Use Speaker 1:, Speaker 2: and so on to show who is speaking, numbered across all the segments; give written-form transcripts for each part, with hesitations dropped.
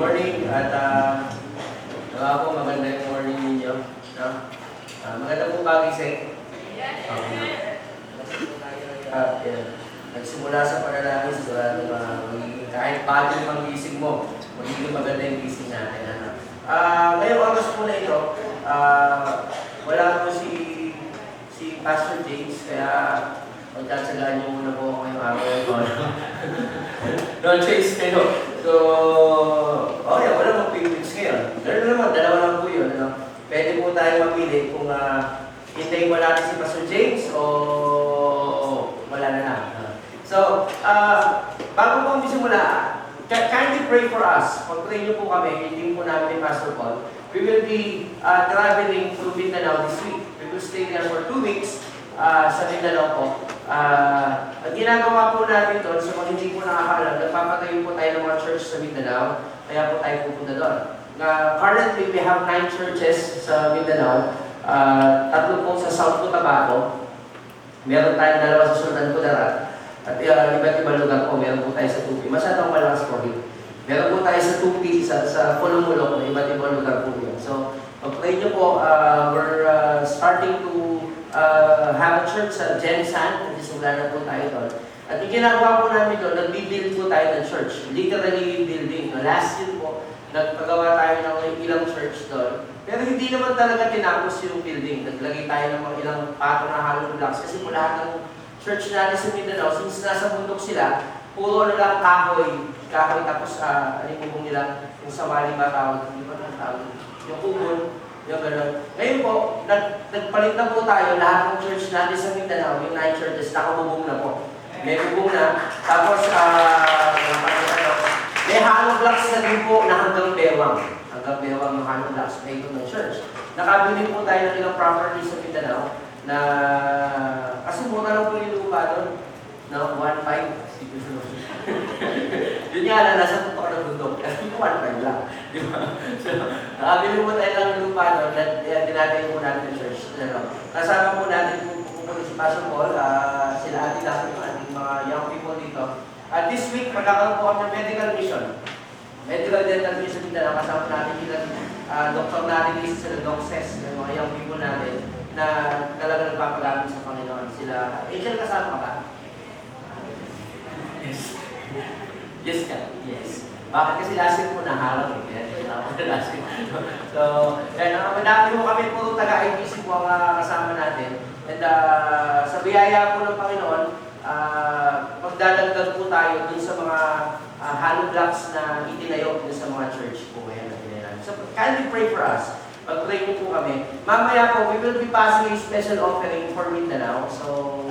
Speaker 1: morning at po magandang morning ninyo. No? Maganda po pagising. Nagsimula sa panalangin, sigurado kahit paano yung gising mo, magiging maganda yung gising natin. Ngayong oras po na ito, wala po si Pastor James, kaya magtatsagaan niyo muna po ngayong araw. No choice kayo. So, wala mong pigmix ngayon. Gano'n naman, dalawa lang po yun. Pwede po tayo mapili kung hintayin mo natin si Pastor James o wala na lang. So, bago po ang simula, kindly pray for us. Pag-pray niyo po kami, hindi po namin ni Pastor Paul. We will be traveling to Mindanao this week. We will stay there for 2 weeks sa Mindanao po. Ang ginagawa po natin doon, sa mga hindi po nakakaalam, nagpapatayo po tayo ng mga church sa Mindanao, kaya po tayo pupunta doon. Currently, we have 9 churches sa Mindanao, 3 po sa South Cotabato, meron tayong 2 sa Sultan Kudarat, at iba't ibang lugar po, meron po tayo sa Tupi. Masyadong malakas po rin. Meron po tayo sa Tupi, sa Pulumulok, na iba't ibang lugar po yun. So, pag-pray nyo po, we're starting to have a church sa Gensan, nagsisimula na po tayo doon. At yung ginagawa po namin doon, nag-build po tayo ng church. Literally building. Last year po, nagpagawa tayo ng ilang church doon. Pero hindi naman talaga tinapos yung building. Naglagay tayo ng mga ilang patong na hollow blocks. Kasi po lahat ng church natin sa Mindanao, since nasa bundok sila, puro lang kahoy. Tapos, ano yung kubong nila? Yung sawali ba tawag? Hindi ba tawag? Yung kubon. Yung gano'n. Ngayon po, nagpalit na po tayo, lahat ng church natin sa Mindanao, yung 9 churches, nakabubong na po. May bubong na. Tapos, may hollow blocks na din po na hanggang bewang. Hanggang bewang yung hollow blocks na ito ng church. Nakabili po tayo ng ilang properties sa Mindanao na, kasi muna lang po yung lupa doon. No, 1.5. Yun nga na, nasa totoo ng bundok. Kasi 1.5 lang. Di ba? So, nakabili mo tayo lang lupa doon at dinagay po natin yung church. Kasama po natin kung si Pastor Paul, sila atin natin yung ating mga young people dito. At this week, magkakaroon po kami ng medical mission. Medical dental mission dito na kasama natin yung doktor natin isa sila, doctors, yung mga young people natin na talaga nagpapagamit sa Panginoon. Sila, Angel, kasama ka ba? Yes. Yes ka? Yes. Bakit kasi last year po naharap eh. Last year. So, madami po kami puro taga-IPC po ang kasama natin. And sa biyaya po ng Panginoon, magdadagdag po tayo dun sa mga hollow blocks na itinayo dun sa mga church po ngayon na tinayo. So, kindly pray for us. Pag-pray niyo po kami. Mamaya po, we will be passing a special offering for Mindanao. So,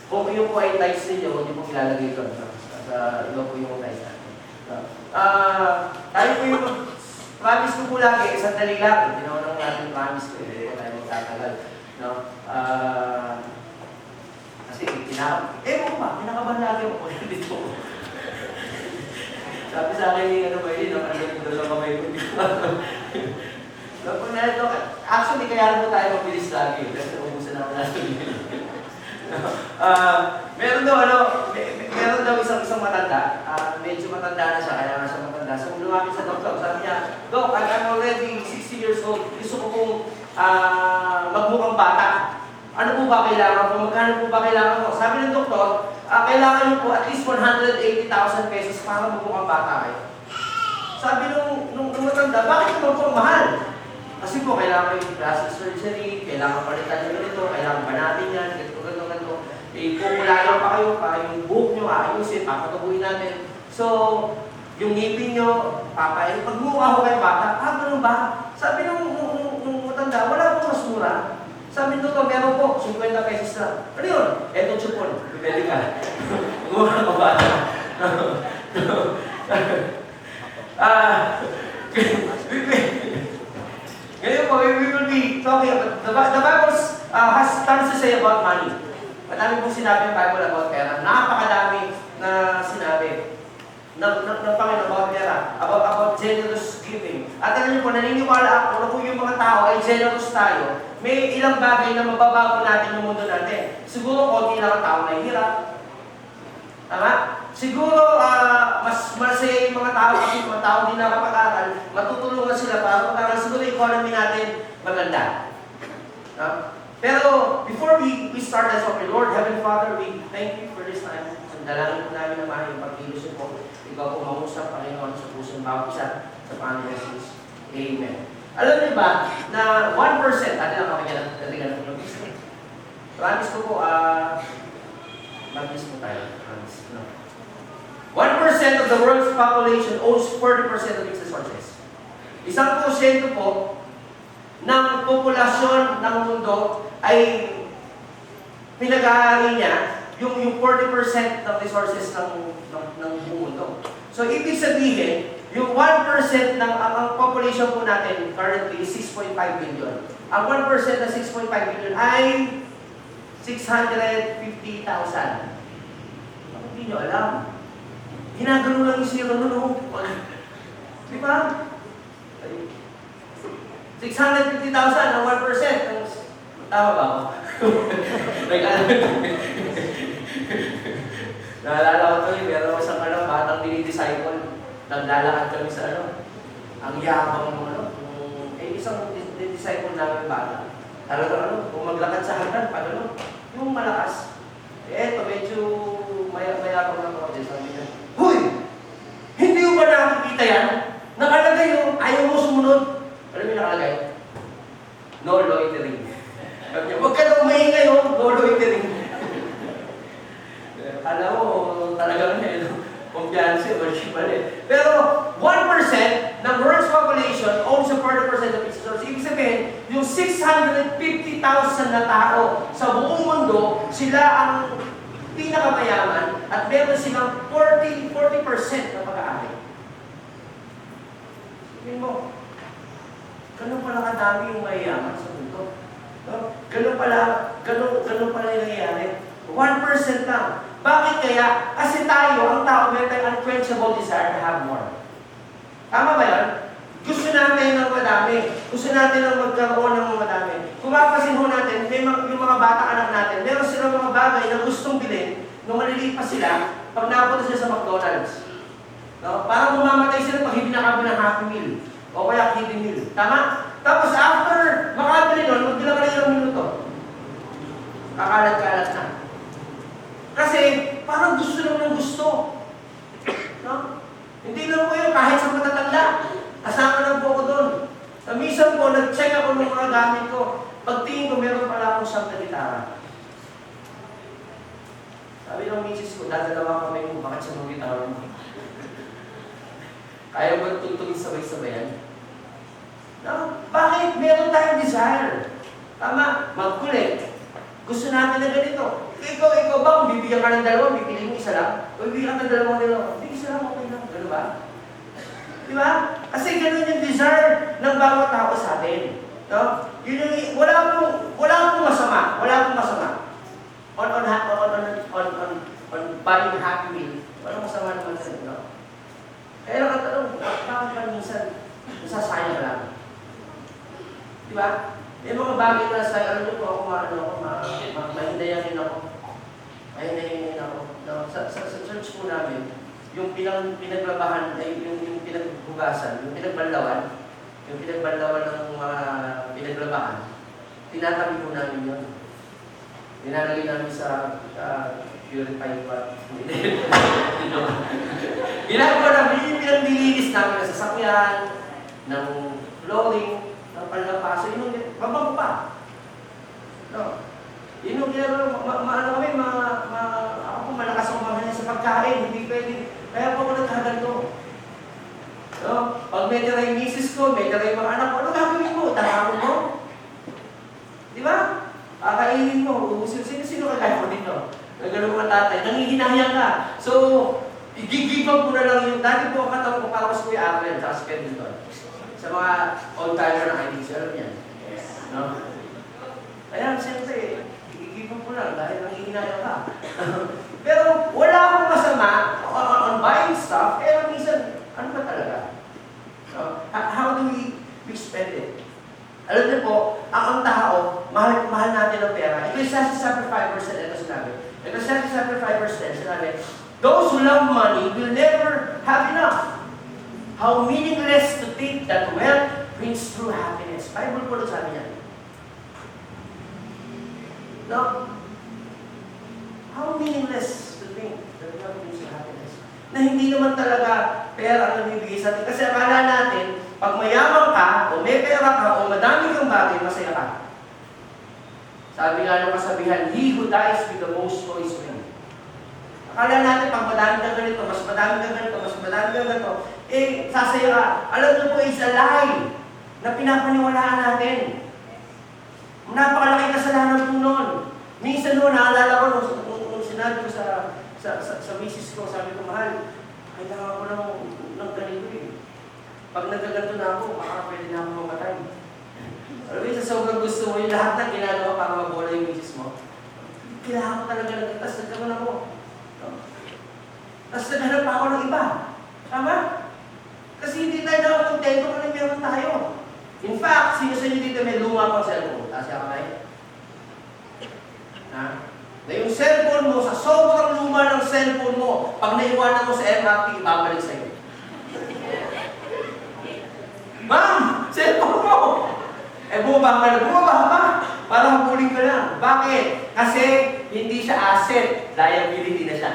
Speaker 1: kung yung po ay tithes ninyo, hindi po ilalagay doon. Sa iba po yung tithes natin. Tayo po yung promise ko po lagi, sandali lang. Tinawag natin promise ko, hindi po tayo magtatagal. No? Kasi kinakabahan lagi ako dito. Sabi sa akin yung ano ba yun, nakalagay ko lang kamay ko dito. Actually, kaya po tayo mabilis lagi. Kasi ubusan ako natin. Meron daw isang matanda, medyo matanda na siya, kaya nga siya matanda. So, lumapit sa doktor, sabi niya, Doc, I'm already 60 years old, gusto ko pong magmukhang bata. Ano po ba kailangan ko? Magkano po ba kailangan ko? Sabi ng doktor, kailangan niyo po at least 180,000 pesos para magmukhang bata kayo. Sabi nung matanda, bakit naman po mahal? Kasi po, kailangan yung plastic surgery, kailangan palitan nyo nito, kailangan banatin yan, ganito. Pupulayan pa kayo, para yung buhok nyo, ayusin, papatubuhin natin. So, yung ngipin nyo, papain. Pag mukha ko kayo bata, ganun ba? Sabi nung matanda, wala pong mas mura. Sabi nito, meron po, 50 pesos na. Ano yun? Eto chupon, bibili ka. Mukha ko bata. Ngayon po, we will be talking about, the Bible has tons to say about money. Madami pong sinabi ng Bible about pera. Napakadami na sinabi ng Panginoon about pera, about generous giving. At alam niyo po, naniniwala ako na kung yung mga tao ay generous tayo, may ilang bagay na mababago natin ng mundo natin. Siguro, konti lang ang tao na hirap. Tama? Siguro, mas masaya yung mga tao kasi mga tao din nakapag sila para siguro yung economy natin maganda. Pero before we start, let's pray. Lord, Heavenly Father, we thank you for this time. Dalangin po namin na mahal yung pagkilos po. Ikaw po mangusap, Panginoon, sa puso ng bawat isa sa Panginoon Jesus. Amen. Alam niyo ba na 1%, atin lang kapagyan ng tulong. Promise ko po, mag-miss po tayo. Promise. No. 1% of the world's population owns 40% of its resources. 1% po ng populasyon ng mundo ay pinag-aari niya yung 40% ng resources ng mundo. So, ibig sabihin, yung 1% ng ang population po natin currently is 6.5 billion. Ang 1% ng 6.5 billion ay 650,000. Hindi nyo alam. Ginagano lang yung zero nun. Di ba? 650,000 ang 1%. Tama ba ako? Naalala ko ito yung meron isang batang dinidisciple. Naglalakad kami sa ang yabang ng isang disciple namin bata. Talagang kung maglakad sa hagdan, yung malakas. Medyo mayabang na ako. Sabi niya, "Huy! Hindi mo ba nakikita yan? Nakalagay yung ayaw mo sumunod." Alam mo yung nakalagay? No loitering. Sabi niya, "Huwag ka daw maingay, no loitering." Alam mo, talagang kumpiyansi, worship ulit. Pero 1% ng world's population owns a 40% of its resources. Ibig sabihin, yung 650,000 na tao sa buong mundo, sila ang pinakamayaman at meron silang 40% na pag-aari. Sabihin mo, ganun pala kadami yung mayayaman sa mundo. Ganun pala yung nangyayari. 1% lang. Bakit kaya? Kasi tayo, ang tao, meron tayong unquenchable desire to have more. Tama ba yan? Gusto natin ng madami. Gusto natin ng magkaroon ng madami. Kung mapapansin ho natin, yung mga bata anak natin, meron silang mga bagay na gustong bilhin nung maliliit pa sila pag napunta sila sa McDonald's. No? Parang mamamatay sila pag hindi nakabili ng Happy Meal o kaya Kiddie Meal. Tama? Tapos after makabili nun, magbilang ka na ilang minuto. Kakalat-kalat na. Kasi parang gusto lang ng gusto. No? Hindi lang po yun, kahit sa matatanda. Kasama lang po ako doon. Minsan po, nag-check ako ng mga gamit ko. Pagtingin ko, meron pala akong siyang na gitara. Sabi ng misis ko, dadalawa kami mo, bakit siya ng gitara mo? Kaya ba tutugin sabay-sabayan? No? Bakit? Meron tayong desire. Tama, mag-collect. Gusto natin na ganito. Ikaw ba, kung bibigyan ka ng dalawa, bibili mo isa lang? O bibigyan ka ng dalawang dalawa? Hindi, isa lang, okay lang. Gano'n ba? Di ba? Kasi gano'n yung desire ng bawat tao sa atin. No? Yun yung, wala pong masama. Wala pong masama. On buying Happy Meal. Walang masama naman sa no? Kaya lang ang tanong, bakit ba minsan nasasayang lang? Di ba? May mga bagay na sa alam niyo po ako mahindayanin ako. Mahindayanin ako. No? Sa church po namin, yung pinaglabahan, ay yung pinaghugasan, yung pinagbanlawan ng mga pinaglabahan, tinatabi po namin yun. Nilalagay namin sa purified pot. Ginagawa namin, pinag-nilinis namin sa sasakyan, ng flooring, ng panlapaso, yun yung mabago pa. No? Yun yung ginagawa, ako po malakas ang mga sa pagkain, hindi pwede. Kaya po ako nagkaganto. No? Pag may tira yung misis ko, may tira yung mga anak ko, ano gagawin mo? Tarapon mo? Di ba? Kakainin mo, sino kagaya mo dito? Nagano mga tatay, nangihinahayang ka. So, igigibag mo na lang yung, dati po ang katawag ko para mas Kuya Apple, tsaka si Pendleton. Sa mga old-timer na IDC, alam yan. No? Kaya, siyempre, igigibag mo lang dahil nangihinahayang ka. Pero, wala akong masama on buying stuff, pero minsan, ano ba talaga? So, how do we spend it? Alam niyo po, ang tao, mahal natin ang pera. Ecclesiastes chapter 5 verse 10, ito sinabi. Ecclesiastes chapter 5 verse 10, sinabi, those who love money will never have enough. How meaningless to think that wealth brings true happiness. Bible po sabi niya. No? How meaningless to think that wealth brings true happiness. Na hindi naman talaga pera ang nabibigay sa atin. Kasi akala natin, pag mayaman ka, o may pera ka, o madami kang bagay, masaya ka. Sabi nga ng kasabihan, he who dies with the most toys wins. Akala natin, pag madami ka ganito, mas madami ka ganito, mas madami ka ganito, sasaya ka. Alam niyo po, it's a lie na pinapaniwalaan natin. Napakalaki kasalanan po noon. Minsan noon, naalala ko, nung sinabi ko sa misis ko, sabi ko, mahal, kailangan ko ng ganito eh. Pag nagkaganto na ako, baka pwede na ako mamatay. Alam mo, sa sobrang gusto mo, yung lahat ng ginagawa para mabola yung misis mo, kailangan ko talaga tapos nagkaman ako. Tapos naghanap pa ako ng iba. Tama? Kasi hindi tayo nakakontento kung ano meron tayo. In fact, sino sa inyo dito may luma pang cellphone? Tasya ka kayo? Ha? Na yung cellphone mo, sa sobrang luma ng cellphone mo, pag naiwanan mo sa MRT, ibabalik sa'yo. Ma'am! Cellphone mo! Bumaba ka para hapuling ka lang. Bakit? Kasi hindi siya asset, liability na siya.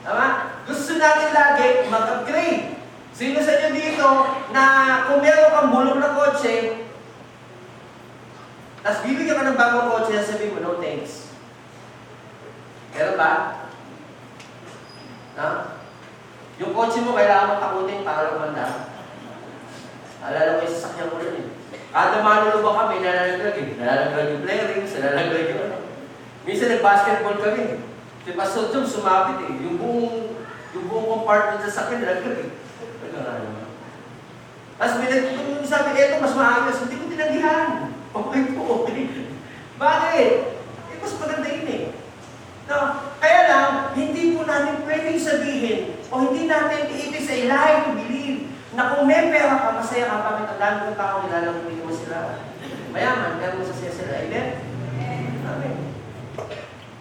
Speaker 1: Tama? Gusto natin lagi mag-upgrade. Sino sa inyo dito na kung meron kang bulok na kotse, tapos bibigyan ka ng bagong kotse, sabihin mo, no thanks. Meron ba? Ha? Yung kotse mo, kailangan mo takutin para lumanda. Alala ko yung sasakyan ko rin eh. Kada manulo ba kami, nalalaglag eh. Nalalaglag yung playerings, nalalaglag yung ano. Minsan nag-basketball kami. Si Pastor Jom sumabit eh. Yung buong compartment sa sasakyan, nalalaglag eh. Tapos may sabi, eto mas maayos, hindi ko tinanggihan. Okay po, okay. Bakit? Mas maganda yun eh. No? Kaya lang, hindi po natin pwedeng sabihin o hindi natin it is a lie to believe na kung may pera ka, masaya ka, bakit ang dami ng tao nilalagay mo sila. Mayaman, pero masasaya sila. Amen? Amen.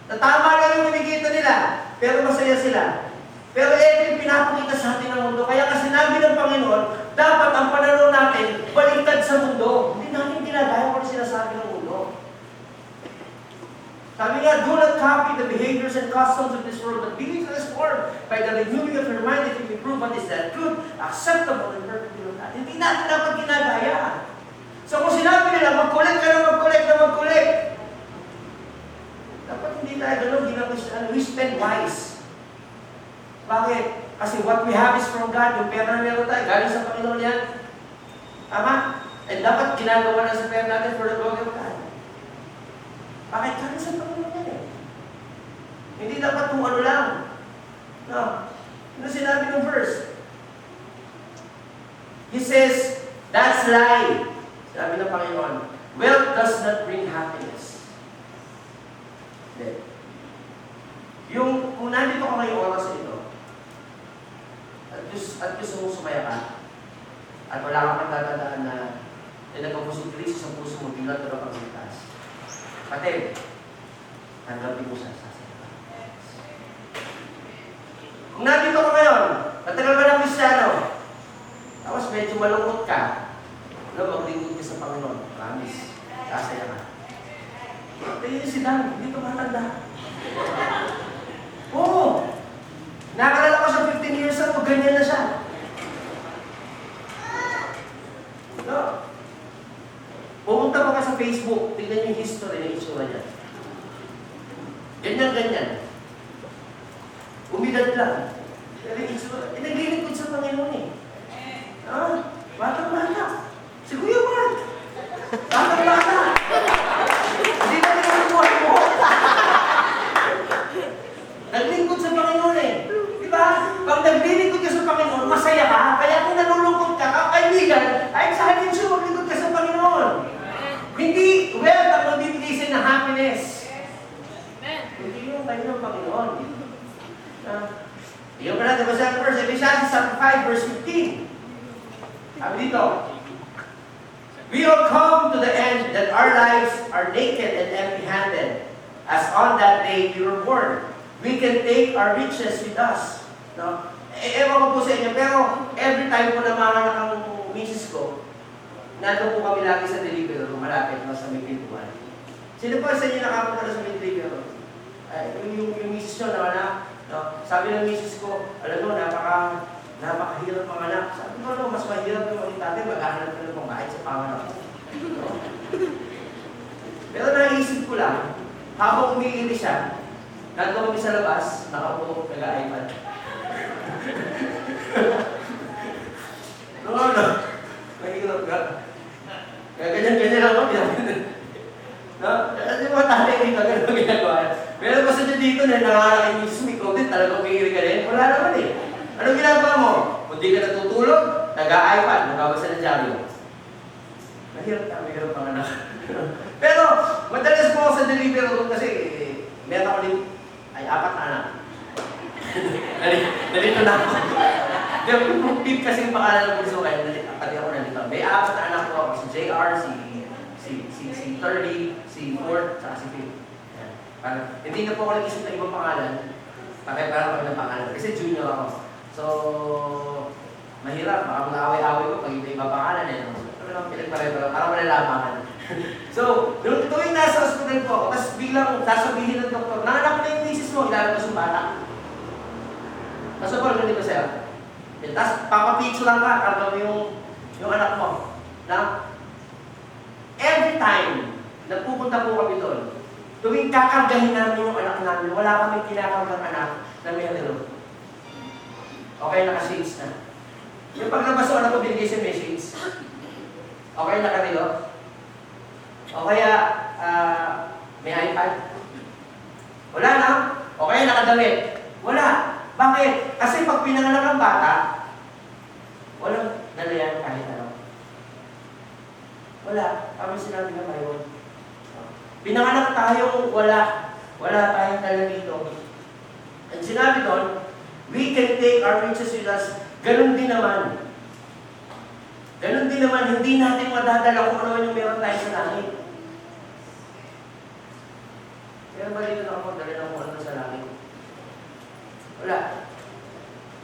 Speaker 1: Natama lang yung kinikita nila, pero masaya sila. Pero ito yung pinapakita sa atin ng mundo. Kaya kasi sinabi ng Panginoon, dapat ang pananaw natin baliktad sa mundo. Hindi natin ginagaya kung sinasabi ng mundo. Sabi nga, do not copy the behaviors and customs of this world, but be transformed by the renewing of your mind that you may prove what is that good, acceptable, and perfect will of God. Hindi natin dapat ginagaya. So kung sinabi nila, mag-collect ka na mag-collect, dapat hindi tayo ganun, we spend wise. Bakit? Kasi what we have is from God. Yung pera na meron tayo, galing sa Panginoon yan. Tama? And dapat ginagawa na sa pera natin for the glory of God. Bakit? Galing sa Panginoon yan eh. Hindi dapat kung ano lang. No. Ano sinabi ng verse? He says, that's lie. Sabi ng Panginoon, wealth does not bring happiness. Hindi. Yung, kung nandito ka ngayong oras sa ito, at gusto mong sumaya ka, at wala kang pagtatandaan na nagpapusong krisis sa puso mo, bilang ito na pagligtas. Pati, tanggapin mo sa sasaya ka. Kung nandito ka ngayon, matagal ka ng Kristiyano, tapos medyo malungkot ka, maglingkod ka sa Panginoon, promise, sasaya ka. Tayo si Dan, hindi ito matanda. Oo! Nakalala ko sa 15 years ago, ganyan na siya. No? Pumunta pa ka sa Facebook, tignan yung history ng itsura niya. Ganyan. Umidad lang. Pero yung itsura, naglilingkod sa Panginoon eh. Batang-bata. Si Kuya Mark. Batang-bata. Hindi na pinagbubuhay mo. Naglingkod sa Panginoon eh. Diba? Pag naglilingkod ka sa Panginoon, masaya ka. Kaya kung nalulungkot ka, kaibigan, ay sa halin siya, maglingkod ka sa Panginoon. Hindi wealth ang magbibigay sa'yo ng happiness. Hindi yung tayo ng Panginoon. Yung pala, diba sa verse, Ephesians 5 verse 15. Sabi dito, we all come to the end that our lives are naked and empty-handed, as on that day we were born. We can take our riches with us. No? ewan ko po sa inyo, pero every time po na mga ang misis ko, nandun po kami lagi sa delivery room, malapit na sa may pintuan. Sino po sa inyo nakapunta na sa may delivery room? Yung misis nyo naman na, no? Sabi ng misis ko, alam mo, napakahirap mga anak. Sabi ko, no, mas mahirap yung mga tatay, maghahanap ka ng pangkahit sa panganak. No? Pero naisip ko lang, habang umiili siya, nandun kami sa labas, nakaupo, nag-iPad. No, mahirap ka. Kaya ganyan-ganyan ako, no? Kasi mga tatay dito, ganyan ginagawa. Pero basta nyo dito na nangangalaki yung misis ko, talagang umiili ka rin, wala naman eh. Anong ginagawa mo? Kung di ka natutulog, nag-iPad, nagkabasa ng dyaryo. Mahirap mga anak. Pero, madalas po ako sa delivery room kasi meron ako din, ay 4 na anak. Nalito na ako. Yung Pip kasi yung pangalan ng puso kayo, pati ako nalito. May 4 na anak ko ako, si JR, si 30, si Ford, saka si Pip. Hindi na po ako nag-isip ng ibang pangalan. Pare-parang kami ng pangalan. Kasi junior ako. So, mahirap. Baka mag-away-away ko pag iba pangalan eh. Ano lang pinagpare-parang, parang malalamangan. So, tuwing nasa hospital po ako, tapos biglang sasabihin ng doktor, nanganak na yung misis mo, ilalabas yung bata. Nasa po, hindi ba sa'yo? Tapos papapicture lang ka, karga mo yung anak mo. Na, every time na pupunta po kami doon, tuwing kakargahin namin yung anak namin, wala kami kinakargang anak na meron. Okay, naka-shades na. Yung paglabas ko, anak ko binigay sa message. Okay, nakarilo. O kaya, may iPad. Wala na. O kaya nakadamit. Wala. Bakit? Kasi pag pinanganak ang bata, walang nalayan kahit ano. Wala. Kami sinabi na mayroon. Pinanganak tayo, wala. Wala tayong dala dito. Ang sinabi doon, we can take our riches with us. Ganun din naman. Ganun din naman, hindi natin madadala kung ano yung meron tayo sa langit. Kaya ba dito na ako, dali na kung ano sa langit? Wala.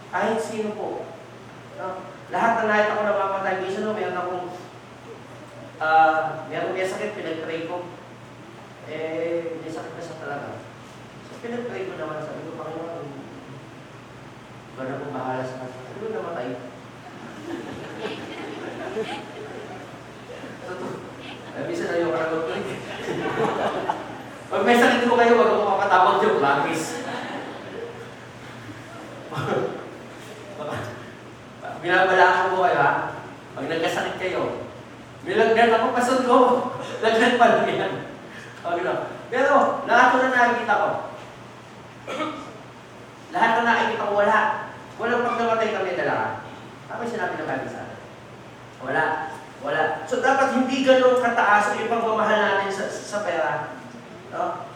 Speaker 1: Kahit sino po. No? Lahat na nakita ko na mamatay. Minsan meron akong may sakit, pinag-pray ko. May sakit na siya talaga. So pinag-pray ko naman, sabi ko, Panginoon, ba na kung bahala sa kanya? Sabi ko namatay. Minsan na yung karagot ko. Pag may sakit mo kayo, wag ako makatawag yung langis. Binabalaan ko kayo ha. Pag nagkasakit kayo, nilagyan ako, pasod ko. Lagyan pa lang yan. Pero, lahat ko na nakikita ko. Lahat na nakikita ko, wala. Walang pag namatay kami dalawa. Tapos sinabi na kami sa akin. Wala. So, dapat hindi ganun kataas yung pagmamahal natin sa pera. No?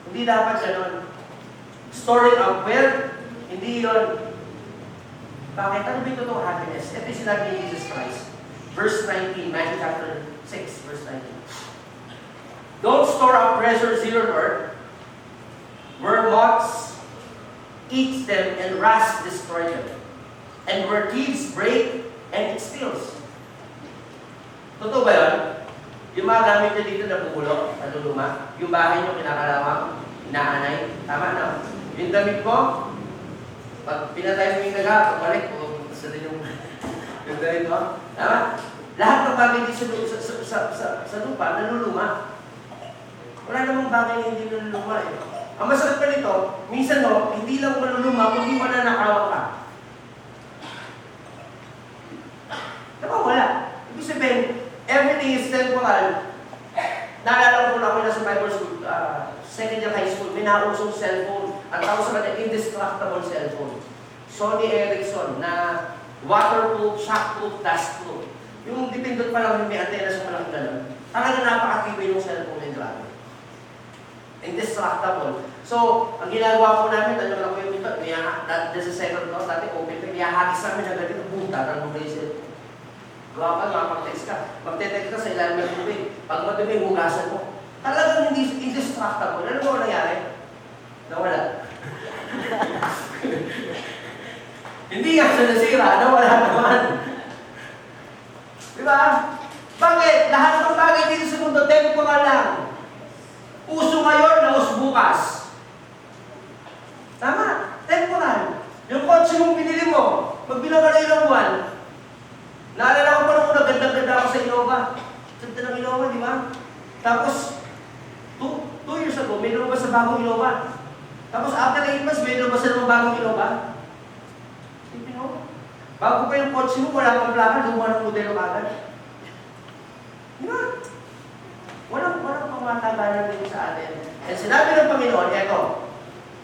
Speaker 1: Hindi dapat ganun. Storing up wealth, hindi yun. Bakit? Ano ba yung totoong happiness? Ito yung sinabi ni Jesus Christ. Verse 19, Matthew chapter 6, verse 19. Don't store up treasures here on earth, where moths eat them and rust destroy them, and where thieves break and it steals. Totoo ba yun? Yung mga gamit nyo dito na bubulok, naluluma, yung bahay nyo kinakalawang, inaanay, tama na. Yung damit mo, pag pinatay mo yung daga, pagbalik, gusto din yung damit mo, tama? Lahat ng bagay dito sa lupa, naluluma. Wala namang bagay na hindi naluluma eh. Ang masakit pa nito, minsan no, hindi lang maluluma, kundi mananakawa ka. Wala. Ibig sabihin, everything is temporal. Naalala ko na ako na sa Bible school, second year high school, may nausong cellphone. Ang tawag sa kanya, indestructible cellphone. Sony Ericsson na waterproof, shockproof, dustproof. Yung dipindot pa lang yung may antena sa malaking galon. Talagang napakatibay yung cellphone yung grabe. Indestructible. So, ang ginagawa po namin, ano lang po yung ito, there's a second floor, dati open, niyahagis namin agad dito, boom, tatang mo yung cellphone. Gawa ka, makapag-text ka. Magte-text ka sa ilalim ng tubig. Pag madumi, hugasan mo. Talagang hindi indestructible. Ano ba nangyari? Nawala. Hindi nga siya nasira, nawala naman. Di ba? Bakit? Lahat ng bagay dito sa mundo, temporal lang. Uso ngayon, naus bukas. Tama, temporal. Yung kotse mong pinili mo, magbilang ka na ilang buwan. Naalala ko pa nung ganda-ganda ako sa Innova. Ganda ng Innova, di ba? Tapos, 2 years ago, may lumabas sa bagong Innova. Tapos after 8 months, may lumabas na ng bagong Innova. Hindi mo. Bago pa yung kotse mo, wala pang plaka, luma ng modelo kagad. Di ba? Walang pangmatagalan din sa atin. And sinabi ng Panginoon, eto,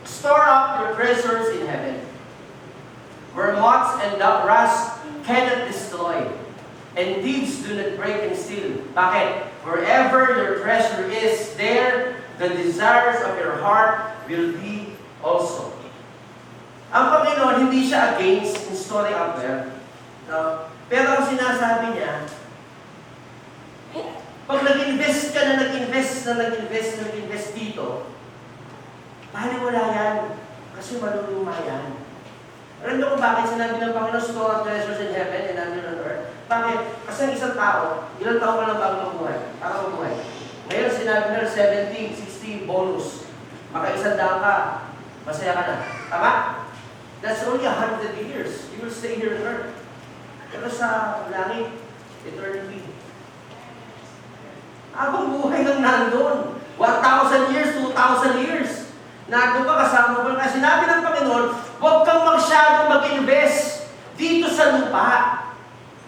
Speaker 1: store up your treasures in heaven, where moths and rust cannot destroy, and thieves do not break and steal. Bakit? Wherever your treasure is, there the desires of your heart will be also. Ang Panginoon, hindi siya against in storing up there. No? Pero ang sinasabi niya, pag nag-invest ka na nag-invest dito, wala yan. Kasi maluluma yan. Alam niyo kung bakit sinabi ng Panginoon, store up treasures in heaven and under on earth? Bakit? Kasi ang isang tao, ilang taon ka lang bago mabuhay? Para mabuhay. Ngayon sinabi na 70, 60, bonus. Maka-100 ka, masaya ka na. Tama? That's only 100 years. You will stay here on earth. Pero sa langit, eternity. Abang buhay lang nandun. 1,000 years, 2,000 years. Nandun ka, kasama mo. Kasi sinabi ng Panginoon, huwag kang masyadong mag-invest dito sa lupa.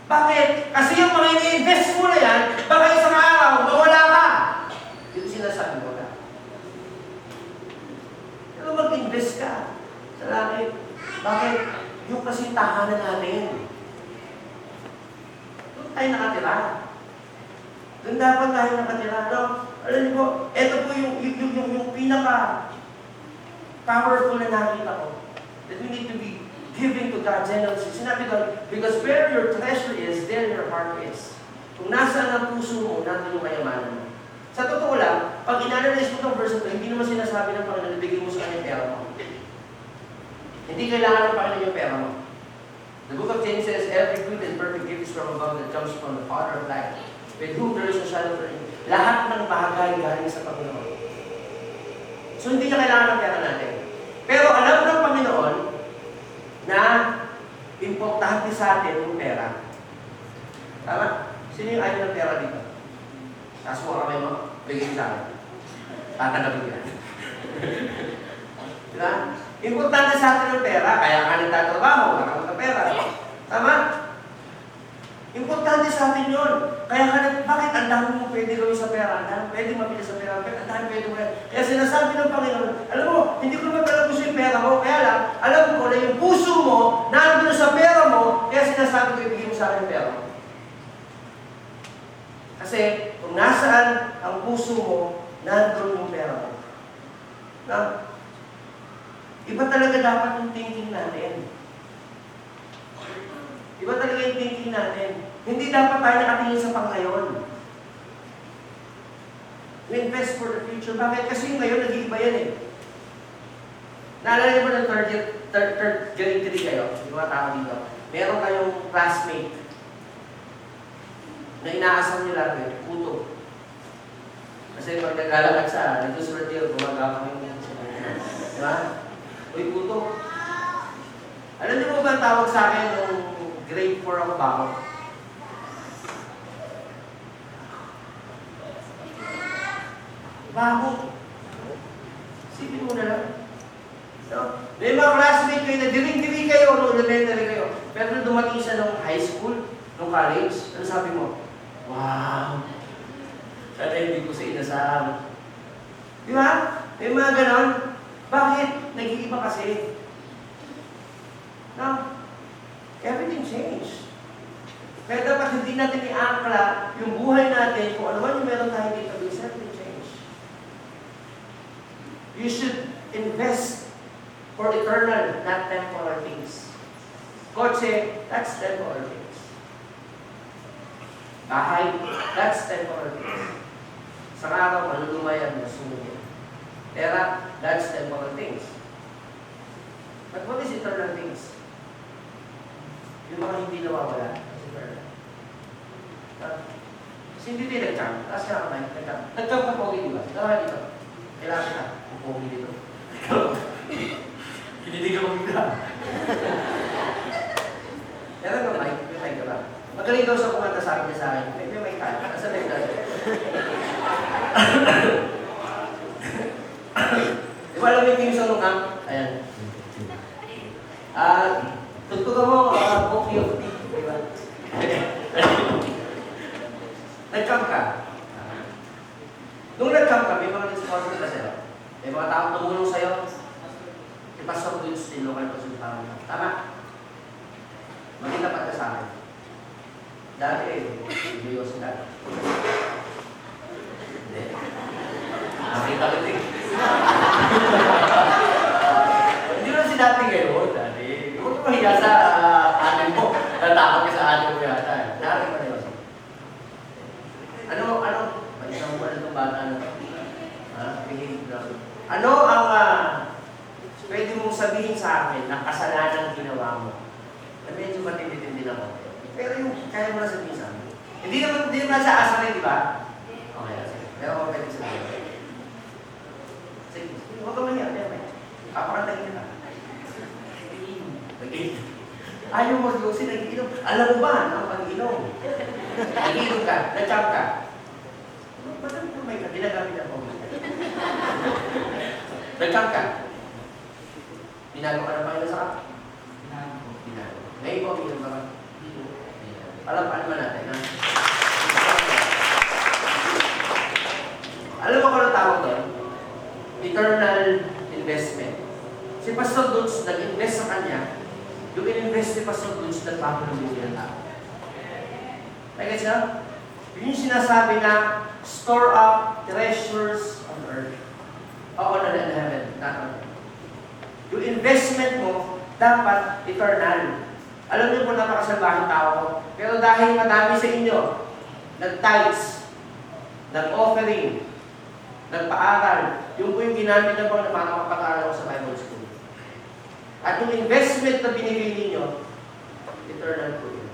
Speaker 1: Bakit? Kasi yung mga ini-invest mo na yan, baka isang araw, mawala ka. Dito sinasabi mo na. Pero mag-invest ka sa langit. Bakit? Yung kasi tahanan natin. Doon tayo nakatira. Doon dapat tayo nakatira. No? Alam niyo po, ito po yung pinaka-powerful na nakita ko. That we need to be giving to God generously. Sinabi ko, because where your treasure is, there your heart is. Kung nasaan ang puso mo, nandun yung kayamanan mo. Sa totoo lang, pag in-analyze mo itong verse ito, hindi naman sinasabi ng Panginoon, ibigay mo sa kanya pera mo. Hindi kailangan ng Panginoon yung pera mo. The book of James says, every good and perfect gift is from above that comes from the Father of light, with whom there is no shadow of turning. Lahat ng bagay galing sa Panginoon. So hindi niya kailangan ng pera natin. Pero alam ng Panginoon na importante sa atin yung pera. Tama? Sino yung ayaw ng pera dito? Tapos mo kami mo, bigyan sa akin. Tatanggapin yan. Diba? Importante sa atin yung pera, kaya ka nagtatrabaho, nakakot ka pera. Tama? Importante sa atin yun. Kaya bakit ang dami mo pwede gawin sa pera? Ang dami pwede mabili sa pera. Ang dami pwede mo. Kaya sinasabi ng Panginoon, alam mo, hindi ko naman talaga gusto yung pera mo. Kaya lang, alam ko na yung puso mo, nandun sa pera mo, kaya sinasabi ko, ibigay mo sa akin yung pera mo. Kasi, kung nasaan ang puso mo, nandun yung pera mo. Na, iba talaga dapat yung thinking natin. Iba talaga yung thinking natin. Hindi dapat tayo nakatingin sa panglayon. We invest for the future. Bakit? Kasi yung ngayon, nag-iiba yan eh. Naalala niyo ba ng third grade 3 kayo? Yung mga tao dito. Meron kayong classmate na inaasam niyo lagi, puto. Kasi pag naglalakad sa, nagsusulat yun, gumagawa kami yan. Diba? Uy, puto. Alam niyo mo ba ang tawag sa akin nung grade 4 ako bago? Bago. Sipin mo na lang. No? May mga classmate kayo na diring-diri kayo nung elementary kayo. Pero nung dumating siya nung high school, nung college, ano sabi mo? Wow! Sana hindi ko sa inasam. Di ba? May mga ganon. Bakit? Nag-iiba kasi. No? Everything changed. Kaya dapat hindi natin i-angkla yung buhay natin kung ano man yung meron tayo dito. Because everything changed. You should invest for eternal, not temporal things. Kotse, that's temporal things. Bahay, that's temporal things. Sa araw, maluluma yan, masunod yan. Pera, that's temporal things. But what is eternal things? Yung mga hindi nawawala. Kasi hindi din nag-camp. Taas ka kamay, nag-camp. Nag-camp ka pogi, di ba? Tara dito. Kailangan ka. Kung pogi dito. Kinilig ka magigla. Meron ka mic? May mic ka ba? Magaling daw sa kumanta sa akin niya sa akin. May mic ka. Nasa mic ka. Di ba alam mo yung team song ng camp? Ayan. Tugtugan mo, Pogi of Tea. Di ba? Nag-camp ka. Nung nag-camp ka, may mga sponsor ka sa'yo. May mga taong tumulong sa'yo. Si Pastor Wills din, local consultant. Tama? Magitapat ka sa akin. Dati, video sila. Hindi. Nakita ko din. Hindi lang si dati ngayon. Dati. Huwag mo mahiya sa anin mo. Natakot ka sa anin mo yata. Dati pa rin. Ano? May isang buwan itong bata na ito. Ano ang pwede mong sabihin sa akin na kasalanan ginawa mo? Na medyo matindi-tindi na ako. Pero yung kaya mo na sabihin sa akin. Hindi naman sa asa rin, di ba? Okay, sige. Pero ako pwede sabihin. Sige, huwag ka mahiya. Kapakantagin ka. Ayaw mag-iusin, nag-iinom. Alam mo ba ang pag-inom? Nag-iinom ka, nag-camp ka. Ba't ang kumay ka? Dinagamit ako. Nag-camp ka. Binago ka ng Panginoon sa camp? Binago. Ngayon po, inom ka ba? Palampahan naman natin, ha? Alam mo kung ano tawag doon? Eternal investment. Si Pastor Dutz, nag-invest sa kanya, yung in-invest ni Pastor Dutz, nagbago ng buhay ng tao. Like I said, yun yung sinasabi na store up treasures on earth. Oo, na in heaven. Yung investment mo, dapat eternal. Alam niyo po napakasalbahing tao ko. Pero dahil madami sa inyo, nag-tithes, nag-offering, nagpaaral, yung po yung ginamit na po na makakapag-aaral ako sa Bible School. At yung investment na binigay ninyo, eternal po yun.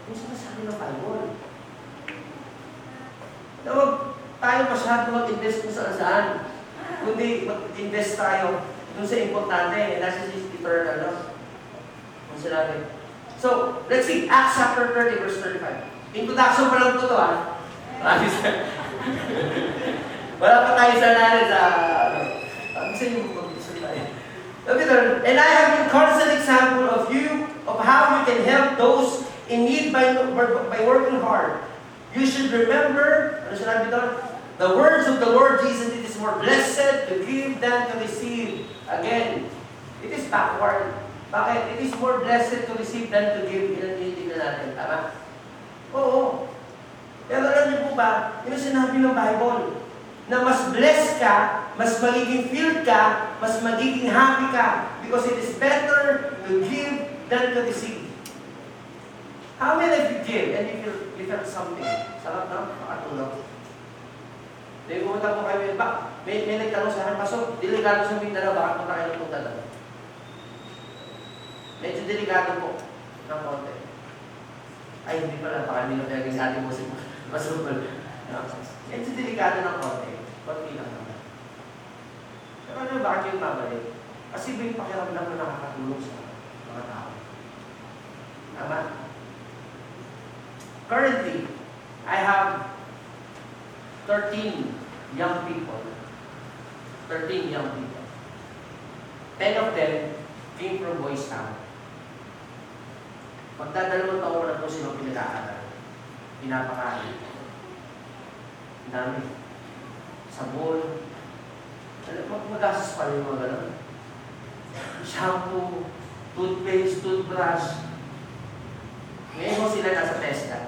Speaker 1: Yung sinasabi ng Bible. Na huwag tayo masyado mag-invest kung saan-saan. Kundi mag-invest tayo dun sa importante. Nasa si eternal. Kung sinabi. So, let's see. Acts chapter 30, verse 35. Introduction pa lang ito, ha? Wala pa tayo sa nanin sa... Gusto niyo mag-ibig tayo. And I have been constant example of you, of how you can help those in need by working hard. You should remember, ano sinabi doon? The words of the Lord Jesus, it is more blessed to give than to receive. Again, it is backward. Bakit? It is more blessed to receive than to give. Ilan tinitignan natin. Tama? Oo. Pero alam niyo po ba, yung sinabi ng Bible, na mas blessed ka, mas magiging filled ka, mas magiging happy ka, because it is better to give than to receive. How many of you give and you felt something? Sarap na? Makatulog. May pumunta po kayo, may nagtanong sa akin, Pastor, delikado sa Mindanao, bakit punta kayo punta doon? Medyo delikado po ng konti. Ay, hindi pala, baka hindi na kaya sa ating musik masubol. Medyo delikado ng konti. Konti lang naman. Pero ano, bakit yung mabalik? Kasi ba yung pakiramdam na nakakatulong sa mga tao? Tama? Currently, I have 13 young people. 13 young people. 10 of them came from Boys Town. Magdadalawang taon ko na po silang pinag-aaral. Pinapakain. Ang dami. Sabon. Magastos pa rin yung mga gano'n. Shampoo, toothpaste, toothbrush. Ngayon mo sila nasa Tesla.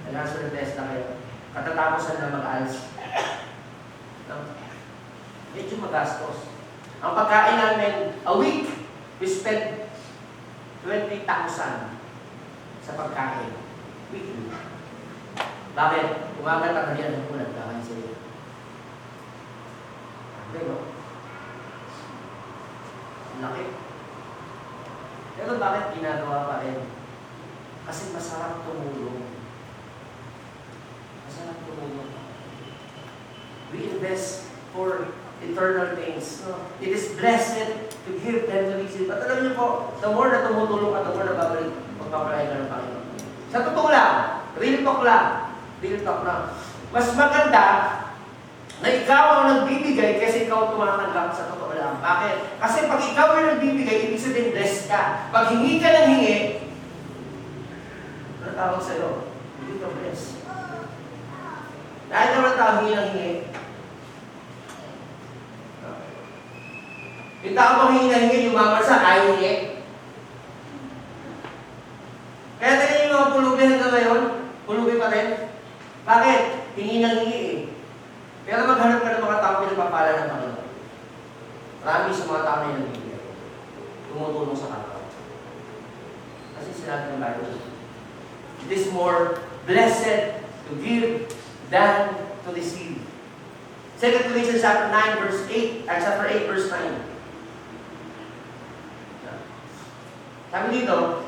Speaker 1: Kailangan sa Tesla kayo. Katatapusan na mag-ALS. Medyo magastos. Ang pagkain namin, a week, we spend 20,000 sa pagkain. Weekly. Bakit? Umaga tanghalian ng ulan. Kakain sila. Okay, no? Laki. Pero bakit ginagawa pa rin? Kasi masarap tumulong. Masarap tumulong. We invest for eternal things. No? It is blessed to give than to receive. At alam niyo po, the more na tumutulong ka, the more na babalik, magpapalain ka ng Panginoon. Sa totoo lang, real talk lang. Mas maganda na ikaw ang nagbibigay kasi ikaw tumatanggap sa totoo lang. Bakit? Kasi pag ikaw ang nagbibigay, ibig sabihin blessed ka. Pag hingi ka ng hingi, ano tawag sa'yo? Hindi ka blessed. Dahil naman tao hingi ng hingi. Yung tao bang hingi ng hingi, yumamarsa, ayaw hingi. Kaya tingnan yung mga pulubi hanggang ngayon, pulubi pa rin. Bakit? Hingi ng hingi eh. Pero maghanap ka ng mga tao pinagpapala ng Panginoon. Marami sa mga tao na yung nagbibigay. Tumutulong sa kapwa. Kasi sinabi ng Bible, it is more blessed to give than to receive. 2 Corinthians chapter 9 verse 8, chapter 8 verse 9. Sabi dito,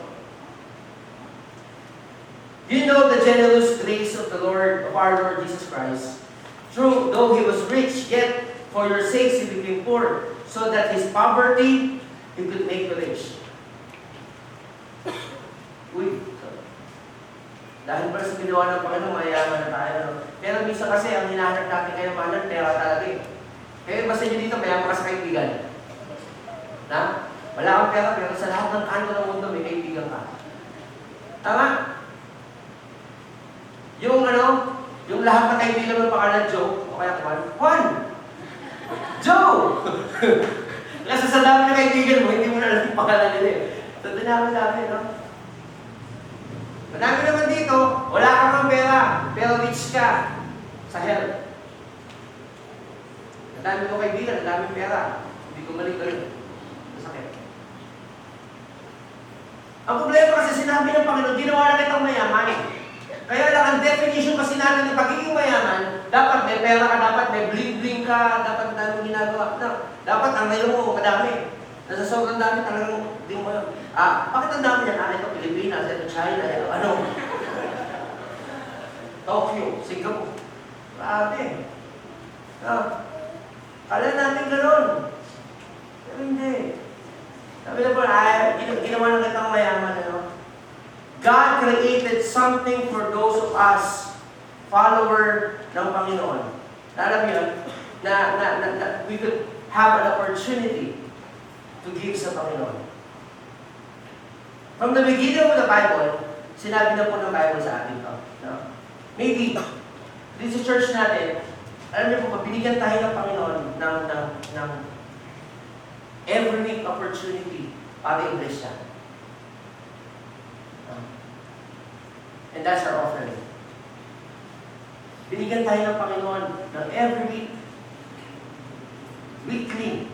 Speaker 1: you know the generous grace of the Lord, of our Lord Jesus Christ. True, though He was rich, yet for your sakes He became poor, so that His poverty He could make you rich. Uy, dahil pa sa ginawa ng Panginoon, mayaman na tayo. No? Pero minsan kasi, ang hinahanap natin kayamanan, pera talaga eh. Kaya basta nyo dito, mayaman ka sa kaibigan. Na? Wala kang pera, pero sa lahat ng kanto ng mundo, may kaibigan ka. Tama? Yung lahat ng kaibigan ng pangalan Joe, o kaya Juan. Joe! Kasi sa dami ng kaibigan mo, hindi mo na alam yung pangalan nila eh. So, dami, no? Madami naman dito, wala kang ang pera, pero rich ka sa health. Madami ko kaibigan, madami pera. Hindi ko mali-galing. Masakit. Ang problema kasi sinabi ng Panginoon, ginawa na kitang mayaman. Kaya lang, ang definition kasi natin ng pagiging mayaman, dapat may pera ka, dapat may bling-bling ka, dapat daming ginagawa. Dapat ang ngayon mo, madami. Nasa sobrang dami talagang hindi mo yun. Bakit ang dami yan? Ito Pilipinas, ito China, ito ano? Tokyo, Singapore. Grabe. Kala natin gano'n. Pero hindi. Sabi na po, ginawa na kitang mayaman, ano? God created something for those of us, follower ng Panginoon. Alam mo yun, na we could have an opportunity to give sa Panginoon. From the beginning of the Bible, sinabi na po ng Bible sa atin to. No? Maybe, dito sa church natin, alam niyo po, binigyan tayo ng Panginoon ng every opportunity para i-bless siya. And that's our offering. Binigyan tayo ng Panginoon ng every weekly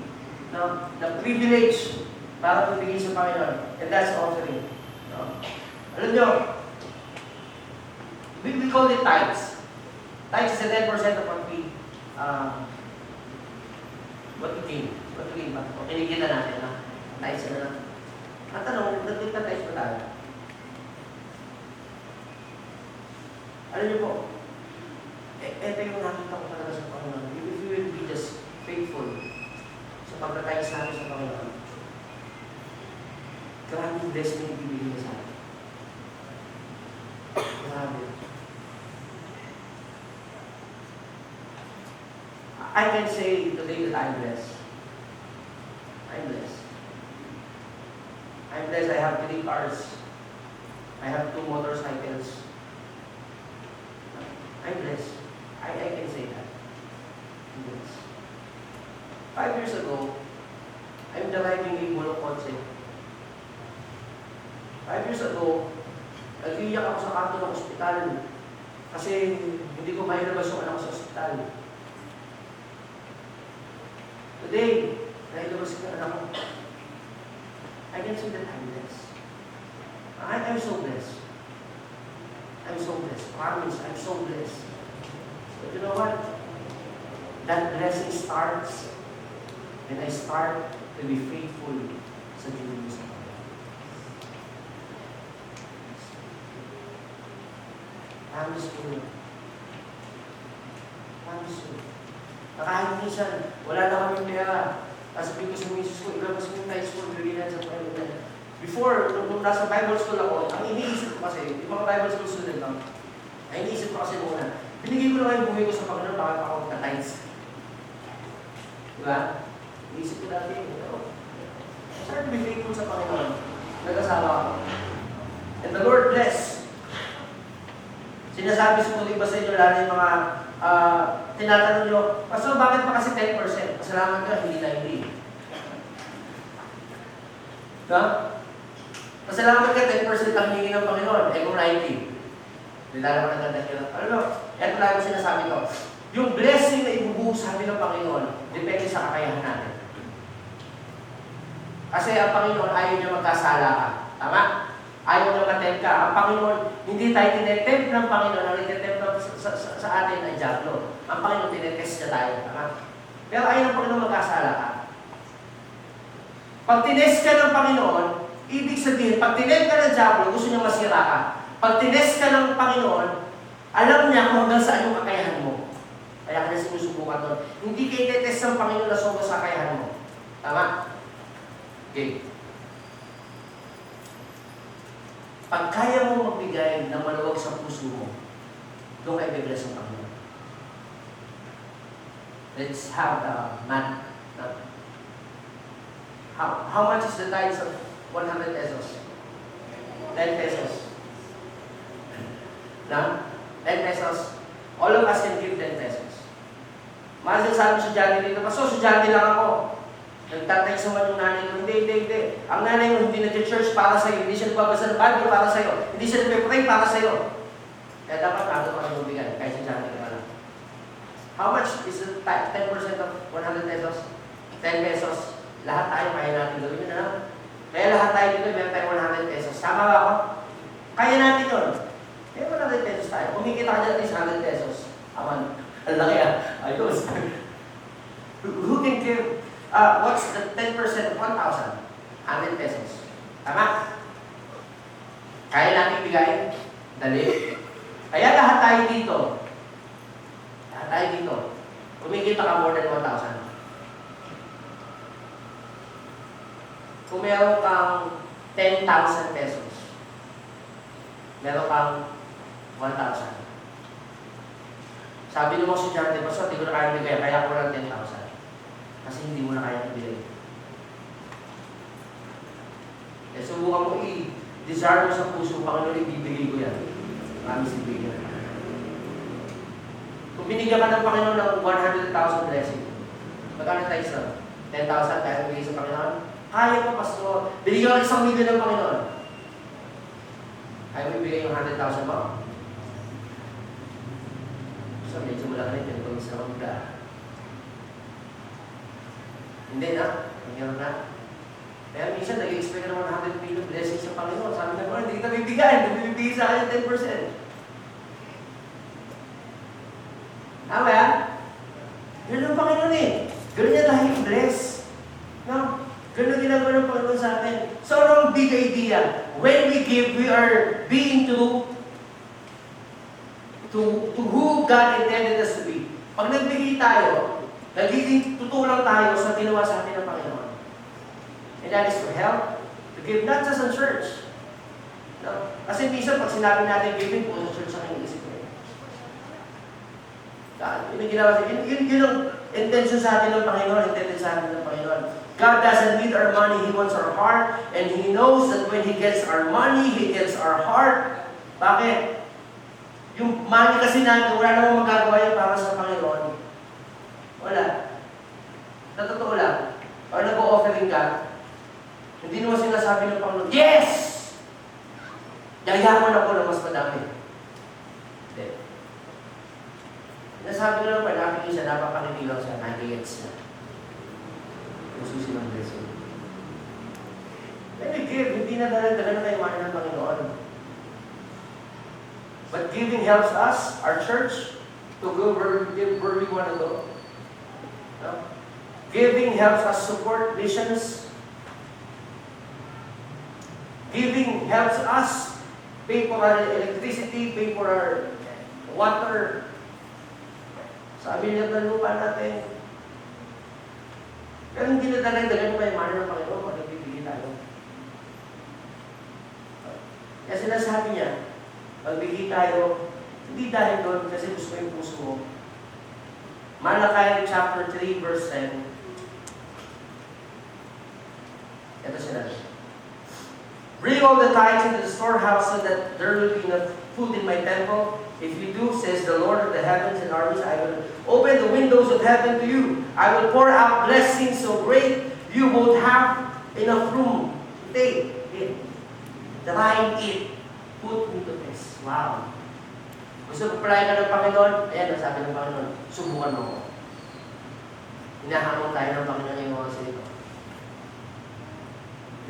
Speaker 1: na privilege para pabigay sa Panginoon. And that's offering. No? Alam nyo, we call it tithes. Tithes is the 10% of what we gain. What we gain ba? O kinikita natin, ha? Tithes na lang. Ang tanong, nagkita tithes ba tayo? Alam niyo po, ito yung nakita ko talaga sa Panginoon. If you will be just faithful sa pagtatayos natin sa Panginoon, grabe blessing yung ibibigay sa atin. Grabe. I can say today that I'm blessed. I'm blessed. I'm blessed. I have 3 cars. I have 2 motorcycles. I'm blessed. I can say that. I'm blessed. 5 years ago, I'm driving a monokotse. 5 years ago, nag-iyak ako sa kanto ng ospital kasi hindi ko mailabas yung anak ko sa ospital. Today, nailabas ko yung anak ko. I can say that I'm blessed. I'm so blessed. I'm so blessed. Promise, I'm so blessed. But you know what? That blessing starts when I start to be faithful sa Diyos. Promise ko yun. Promise ko. Na kahit minsan, wala na kami pera. Tapos sabihin ko sa misis ko, ilabas mo yung tithes ko, bigyan natin sa Panginoon. Before, nung nasa Bible school ako, ang iniisip ko kasi, yung mga Bible school student lang, ang iniisip ko kasi muna, binigay ko na nga yung buhay ko sa Panginoon, bakit ako na-tithes? Diba? Iniisip ko dati, start to be faithful sa Panginoon. Nag-asawa ako. And the Lord bless. Sinasabi ko ba sa inyo, lalo yung mga tinatanong nyo, Pastor, bakit pa kasi 10%? Pasalamat ka, hindi na hindi. No? Pasalamat ka, 10% ang hiningi ng Panginoon. Eh kung 90. Hindi lang naman nagdadagyan. Ano no? Ito lang yung sinasabi ko. Yung blessing na ibubuhos sa atin ng Panginoon, depende sa kakayahan natin. Kasi ang Panginoon, ayaw niya magkasala ka. Tama? Ayaw niya matempt ka. Ang Panginoon, hindi tayo tinetempt ng Panginoon. Ang tinetempt sa atin ay Diablo. Ang Panginoon, tinetest niya tayo. Tama? Pero ayaw ng Panginoon magkasala ka. Pag tinest ka ng Panginoon, ibig sabihin, pag tinest ka ng Diablo, gusto niya masira ka. Pag tinest ka ng Panginoon, alam niya kung hanggang saan yung kakayahan mo. Kaya ka na sinusubukan doon. Hindi kayo tetest ng Panginoon na sobra sa kakayahan mo. Tama? Okay. Pag kaya mo magbigay ng maluwag sa puso mo, doon kayo bibless ng Panginoon. Let's have the math. How much is the tithes of 100 pesos? 10 pesos. Na? 10 pesos. All of us can give 10 pesos. Mahal sabi sa Johnny dito, Pastor, sa Johnny lang ako. Nagtatay sa man yung nanay ko. Hindi. Ang nanay mo hindi nag-church para sa'yo. Hindi siya nagbabasa ng Bible para sa'yo. Hindi siya nagpe-pray para sa'yo. Kaya dapat nato ka ng bigyan. Kahit sa Johnny ka pala. How much is the 10% of 100 pesos? 10 pesos. Lahat tayo kaya natin gawin yun, ano? Kaya lahat tayo dito, meron tayo 100 pesos. Tama ba ako? Kaya natin yun. Kaya 100 pesos tayo. Kumikita ka dyan at least 100 pesos. Aman. Ang laki ayos. Who can give, what's the 10% of 1,000? 100 pesos. Tama? Kaya natin bigay? Dali. Kaya lahat tayo dito. Kumikita ka more than 1,000. Kung meron kang 10,000 pesos, meron kang 1,000. Sabi mo si John, di ba, so, hindi ko na kaya bigay, kaya ko lang 10,000. Kasi hindi mo na kaya ibigay. Eh, subukan mo i-desire mo sa puso, Panginoon, ibibigay ko yan. Promise ibigay. Kung binigyan ka ng Panginoon ng 100,000 blessing, magkano tayo sa 10,000 kaya ibigay sa Panginoon? Kaya mo, Pastor. Binigyan ka ng 1,000,000 ng Panginoon. Kaya mo ibigay yung 100,000 mo? So, medyo wala ka rin yung sa mga. Hindi na. Nangyari na. Kaya minsan, nag-expect ka ng 100 million blessings sa Panginoon. Sabi na, hindi kita bibigyan. Hindi bibigay sa akin 10%. Tama yan? Ganun ang Panginoon eh. Ganun niya tayo bless. No? Ganun ginagawa ng Panginoon sa atin. So, ang big idea, when we give, we are being to who God intended us to be. Pag nagbigay tayo, nagiging tutulang tayo sa ginawa sa atin ng Panginoon. And that is to help, to give not just in church. No? Kasi minsan, pag sinabi natin giving, po sa church ang iisip ko. Yun ang ginawa sa atin. Yun ang intention sa atin ng Panginoon, intended sa atin ng Panginoon. God doesn't need our money, He wants our heart, and He knows that when He gets our money, He gets our heart. Bakit? Yung money kasi natin, wala namang magagawa yan para sa Panginoon. Wala. Na totoo lang. Pag nag-o-offering ka, hindi naman sinasabi ng Panginoon, yes! Yayaman ako ng mas madami. Hindi. Nasabi ko lang pa, namin siya, napapanibilang siya, nag-gets na. Ususin ang blessing. When we give, hindi na dala-dala na tayo ng Panginoon. But giving helps us, our church, to go where we want to go. No? Giving helps us support missions. Giving helps us pay for our electricity, pay for our water. Sabi niya ng lupa natin. Pero hindi na dagdagan pa yung mana ng Panginoon pag nagbibigay tayo. Kaya sinasabi niya, magbigay tayo, hindi dahil doon kasi gusto yung puso mo. Malachi chapter 3 verse 10. Ito sinabi. Bring all the tithes into the storehouse so that there will be enough food in my temple. If you do, says the Lord of the heavens and armies, I will open the windows of heaven to you. I will pour out blessings so great you won't have enough room to take it. Try it. Put me to test. Wow. Gusto mo palagi ka ng Panginoon? Ayan, sabi ng Panginoon, subukan mo ko. Hinahamon tayo ng Panginoon yung mga salito.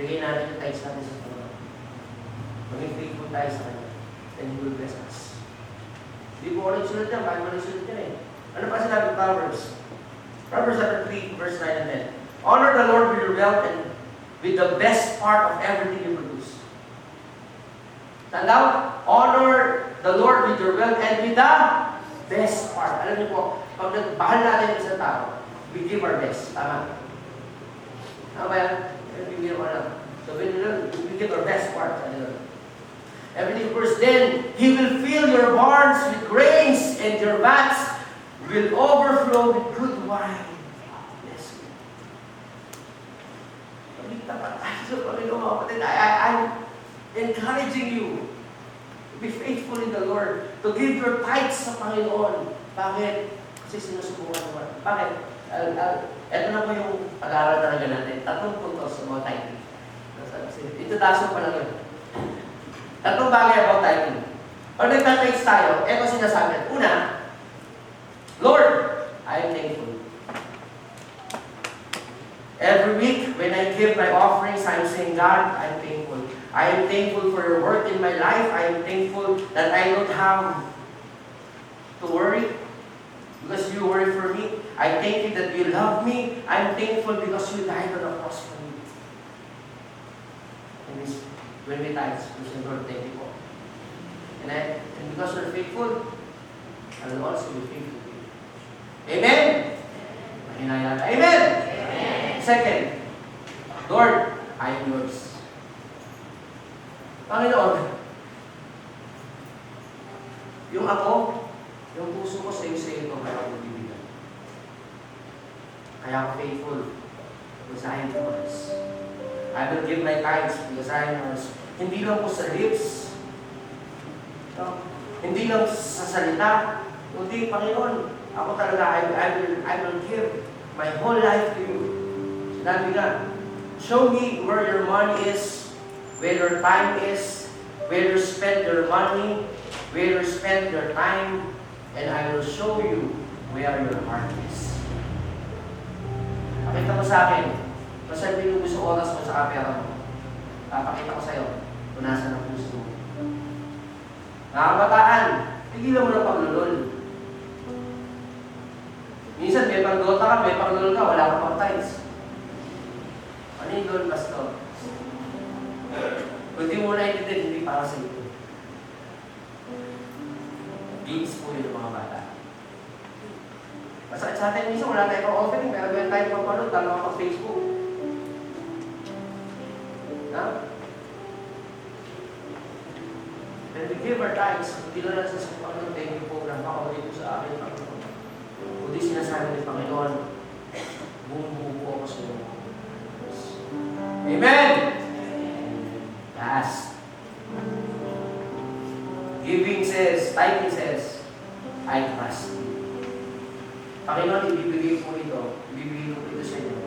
Speaker 1: Bigay natin yung tithes natin sa Panginoon. Maging faithful tayo sa Kanya. And He will bless us. Hindi po ulit sulat yan. Bakit mo ulit sulat yan eh? Ano pa sinabi Proverbs? Proverbs chapter 3, verse 9 and 10. Honor the Lord with your wealth and with the best part of everything you produce. Tanda, honor the Lord with your wealth and with the best part. Alam niyo po, pag nagbahal natin ng isang tao, we give our best. Tama? Tama ba yan? Bibigyan ko lang. So, we give our best part. Everything first, then He will fill your barns with grains and your vats will overflow with good wine. Yes. I'm encouraging you to be faithful in the Lord, to give your tithes sa Panginoon. Bakit? Kasi sinusubukan naman. Bakit? Ito na po yung pag-aaral talaga natin. 3 puntos sa mga tithing. Introduction pa lang yun. 3 bagay about tithing. Pag nagtatites tayo, ito sinasabi. Una, Lord, I am thankful. Every week, when I give my offerings, I'm saying, God, I'm thankful. I am thankful for your work in my life. I am thankful that I don't have to worry because you worry for me. I thank you that you love me. I'm thankful because you died on the cross for me. And this, when we tithe, we say, Lord, thank you. And because you're faithful, I will also be faithful to you. Amen? Amen? Amen. Second, Lord, I am yours. Panginoon, yung puso ko sa iyo ito, kaya ako bibigyan. Kaya ako faithful because I am yours. I will give my tithes because I am yours. Hindi lang po sa lips, hindi lang sa salita, kundi Panginoon, ako talaga, I will give my whole life to you. Sinabi nga, show me where your money is, where your time is, where you spend your money, where you spend your time, and I will show you where your heart is. Pakita mo sa akin, basta binubos sa oras mo sa kapera mo. Papakita ko sa iyo kung nasa ng puso mo. Nakakabataan, tigilan mo ng paglulol. Minsan may pagdota ka, may paglulol ka, wala kang pang-tithes. Ano yung lol, pastor? Kung di mo na-intended, hindi para sa iyo. Games po yun ng mga bata. Masakit sa atin, minsan wala tayo pang-offering, pero meron tayo pang-panood, talo ka Facebook. Ha? When we give our tithes, hindi lang natin sa Panginoon, thank you po, napakabalik po sa akin, Panginoon. Kundi sinasabi ni Panginoon, bumubuo ako sa iyo. Amen! Last. Giving says, tithing says, I trust you. Panginoon, ibibigay po ito sa inyo,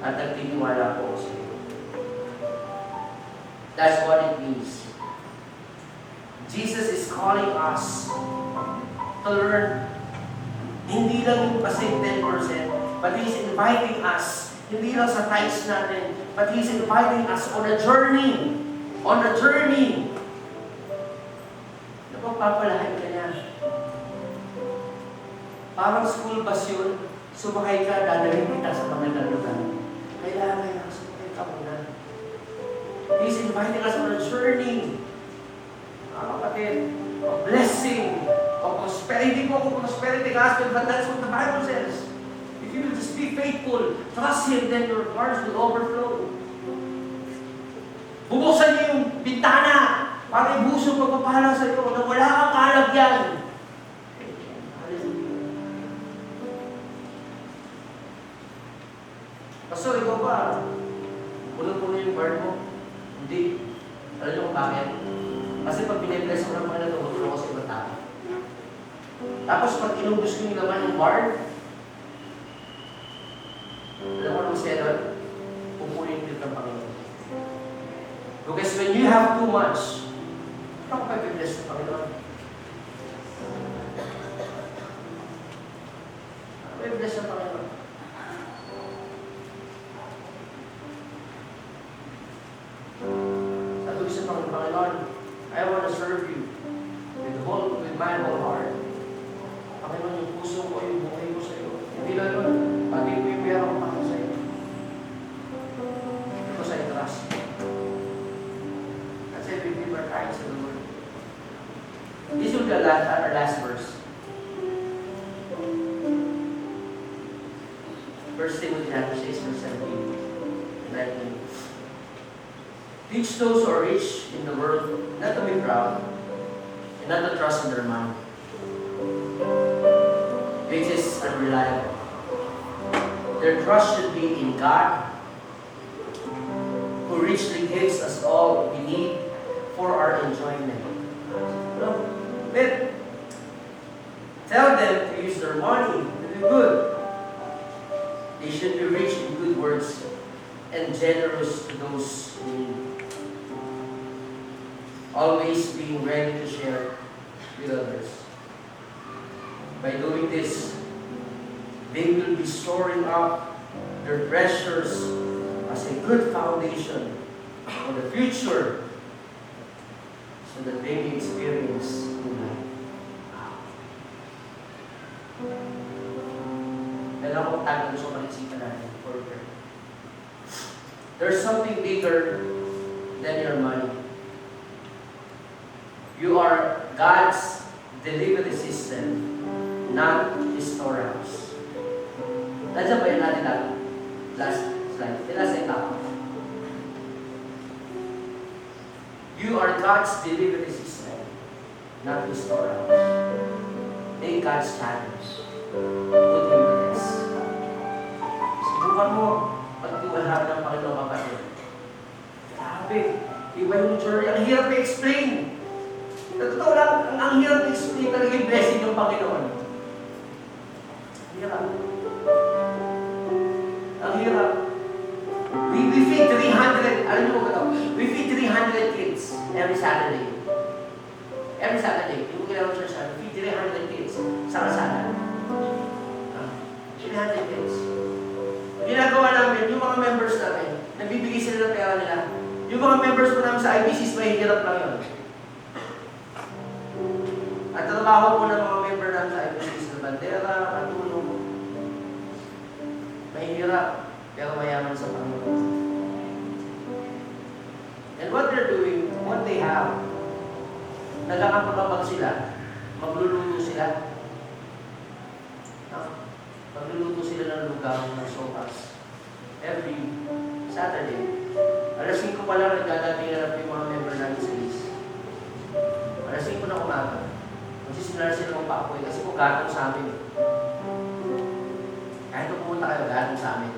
Speaker 1: at nagtiniwala po ako sa iyo. That's what it means. Jesus is calling us to learn hindi lang yung pasing 10%, but He's inviting us, hindi lang sa tithes natin, but He's inviting us on a journey. On a journey. Napagpapalahan ka niya. Parang school bus yun, sumakay ka, dadalhin kita sa mga lugar. Kailangan sumakay ka muna. He's inviting us on a journey. Mga kapatid, a blessing, a prosperity, prosperity, hindi po ako prosperity gospel, but that's what the Bible says. If you will just be faithful, trust Him, then your hearts will overflow. Bubuksan niyo yung bintana para ibusog magpapala sa iyo na wala kang kalagyan. Pastor, ikaw ba? Puno-puno yung bar mo? Hindi. Alam niyo kung bakit? Kasi pag binibless ko ng mga natutulong ko sa ibang tao. Tapos pag inubos ko yung naman yung bar, alam mo nung siya pupunin din ng Panginoon. Because when you have too much, ikaw ka binibless ng Panginoon. Binibless ng Panginoon. Sabi ko sa Panginoon, I want to serve you with my whole heart. Panginoon, yung puso ko, yung buhay ko sa iyo. Hindi lang yun, pati ko yung pera ko para sa iyo. Hindi ko sa trust. That's it, we give our tithes to the Lord. This will be our last verse. First Timothy chapter 6, verse 17 and 19. Teach those who are rich in the world not to be proud and not to trust in their money, which is unreliable. Their trust should be in God, who richly gives us all we need for our enjoyment. No? But tell them to use their money to do good. They should be rich in good works and generous to those who need. Always being ready to share with others. By doing this, they will be storing up their treasures as a good foundation for the future so that they may experience good life. Dalawang tanong sa panisipan natin for prayer. There's something bigger than your money. You are God's delivery system, not His storehouse. Nandiyan ba yun natin lang? Last slide. Last slide. You are God's delivery system, not His storehouse. Take God's challenge. Put Him to test. Subukan mo pagtiwalahan ng Panginoon kapatid. Grabe. Iba yung journey. Ang hirap i-explain. Sa totoo lang, ang hirap i-explain talaga yung blessing ng Panginoon. Hirap. Ang hirap. We feed 300, alam niyo ba ito? We feed 300 kids every Saturday. Every Saturday. Yung kailangan church natin, we feed 300 kids sa kalsada. 300 kids. Ginagawa namin, yung mga members namin, nagbibigay sila ng pera nila. Yung mga members po namin sa IBCs, may hirap lang yun. At trabaho po ng mga member namin sa IBCs na bandera, katulong. Mahirap, pero mayaman sa Panginoon. And what they're doing, what they have, nagkakapagpapag sila, magluluto sila. Magluluto sila ng lugaw ng sopas. Every Saturday. Alas 5 pa lang nagdadating na yung mga member namin sa list. Alas 5 na umaga. Magsisimula sila ng papoy kasi po gatong sa amin. Kahit kung pumunta kayo, gatong sa amin.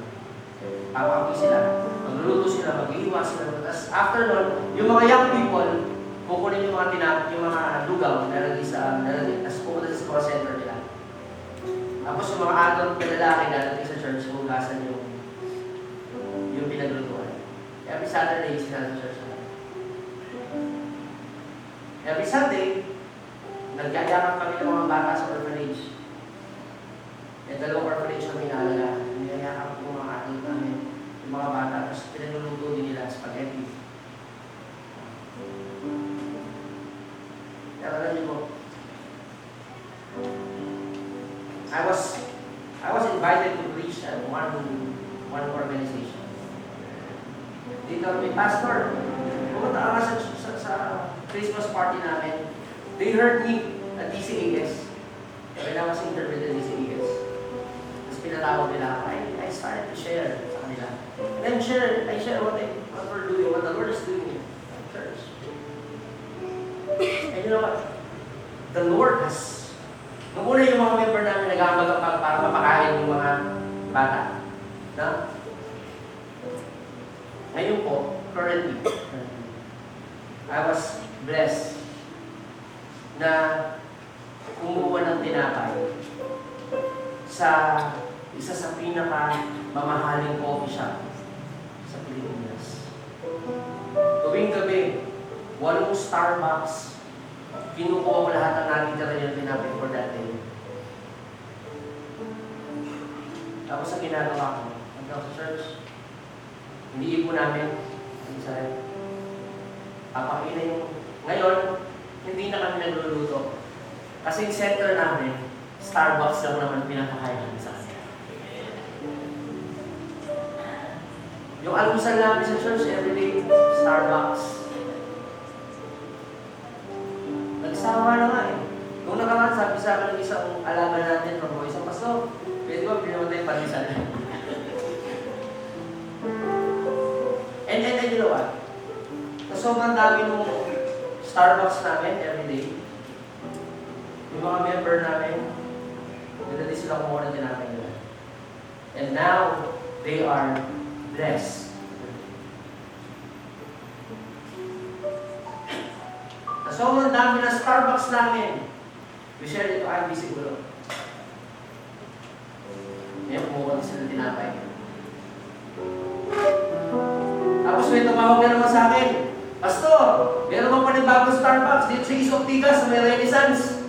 Speaker 1: Papapoy sila. Magluluto sila, mag-iiwa sila. Tapos after nun, yung mga young people, kukunin yung mga lugaw na nalagay tapos pumunta sa call center nila. Tapos yung mga adult na lalaki dadating sa church, hugasan yung pinaglutuan. Every Saturday, sila sa church natin. Every Sunday, nagyayakap kami ng mga bata sa orphanage. May 2 orphanage kami naalaga. Nagyayakap yung mga adult namin, yung mga bata, tapos pinagluluto din nila spaghetti. Kaya alam niyo po, I was invited to preach at one organization. Dito may pastor. Pumunta ka sa Christmas party namin. They heard me at DCAS. Kaya na kasi interpreted ni si Eagles. Tapos pinatawag nila ako, I started to share sa kanila. And then I share what we're doing, what the Lord is doing in church. And you know what? The Lord has, nung una yung mga member namin nag-aambag para mapakain yung mga bata. No? Ngayon po, currently, I was blessed na kumuha ng tinapay sa isa sa pinaka-mamahaling coffee shop sa Pilipinas. Tuwing gabi, 8 Starbucks, kinukuha ko lahat ng nakitira yung tinapay for that day. Tapos ang ginagawa ko, hanggang sa church, hindi po namin, papakina yung, ngayon, hindi na kami nagluluto. Kasi yung center namin, Starbucks lang naman pinapakain namin sa kanila. Yung almusal namin sa church, everyday, Starbucks. Nagsawa na nga eh. Nung nakaraan, sabi sa akin ng isang alaga natin, mga isang pastor, pwede ba pinamatay yung palisan? And you know what? Sobrang dami nung Starbucks namin everyday. Yung mga member namin, nagdali sila kumuha ng tinapay nila. And now, they are blessed. Sobrang dami na Starbucks namin. We share it to IB siguro. Ngayon, kumuha din sila ng tinapay. Tapos may tumawag na naman sa akin, Pastor, meron bang panibagong Starbucks dito sa East Ortigas sa may Renaissance?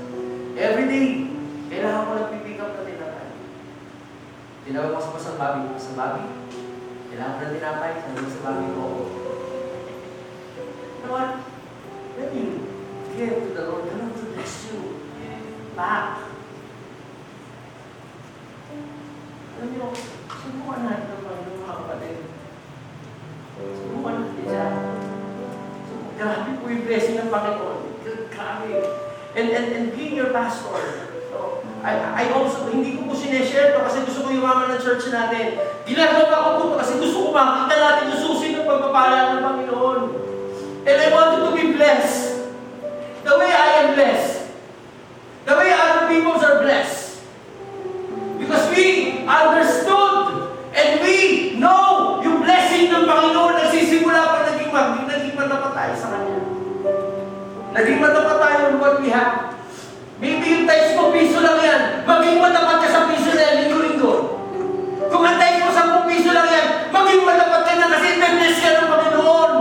Speaker 1: Everyday, kailangan ko nagpipick up na tinapay. Tinawag ko sa Pastor Bobby, Pastor Bobby, kailangan ko na tinapay, sabi ko sa Bobby ko. You know what? When you give to the Lord, the Lord will bless you back. Alam niyo, subukan natin ang Panginoon, mga kapatid. Subukan natin siya. Grabe po yung blessing ng Panginoon. Grabe. And being your pastor, so, I also, hindi ko po sineshare to kasi gusto ko yumaman ng church natin. Ginagawa ko po kasi gusto ko makita natin yung susi ng pagpapala ng Panginoon. And I want you to be blessed. The way I am blessed. The way other people are blessed. Because we understood and we know yung blessing ng Panginoon nagsisimula pa naging matapat tayo sa Kanya. Naging matapat tayo with what we have. Maybe yung tayo mo piso lang yan, maging matapat ka sa piso na yan linggo-linggo. Kung ang tayo mo 10 piso lang yan, maging matapat ka na kasi bless ka ng Panginoon.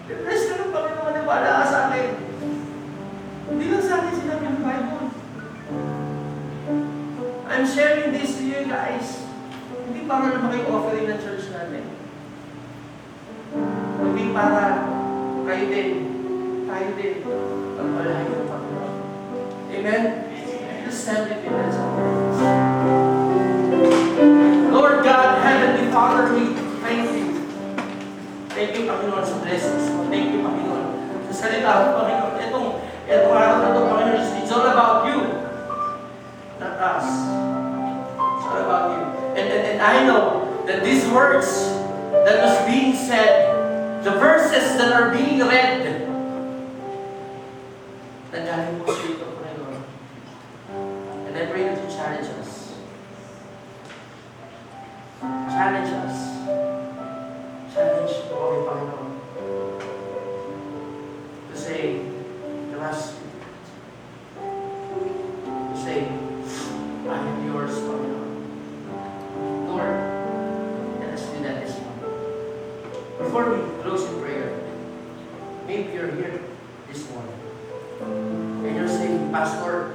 Speaker 1: Bless ka ng Panginoon, wala ka sa akin. Hindi lang sa akin sinabi ng Bible. I'm sharing this to you guys. Hindi para na makik-offering ng church natin. Hindi para kayo din, tayo din, pagpalahin ng Panginoon. Amen? Just stand with me, let's pray. Lord God, Heavenly Father, we thank you. Thank you, Panginoon, sa blessings mo. Thank you, Panginoon, sa salita mo, Panginoon. Itong araw na ito, Panginoon, it's all about you. Not us. It's all about you. And I know that these words that was being said, the verses that are being read, nagaling po sa ito, Panginoon. And I pray that you challenge us. Challenge us. Challenge po kami, Panginoon. To say, to ask you. To say, I am yours, Panginoon. Lord, let us do that this morning. Before we close in prayer, maybe you're here this morning. And you're saying, Pastor,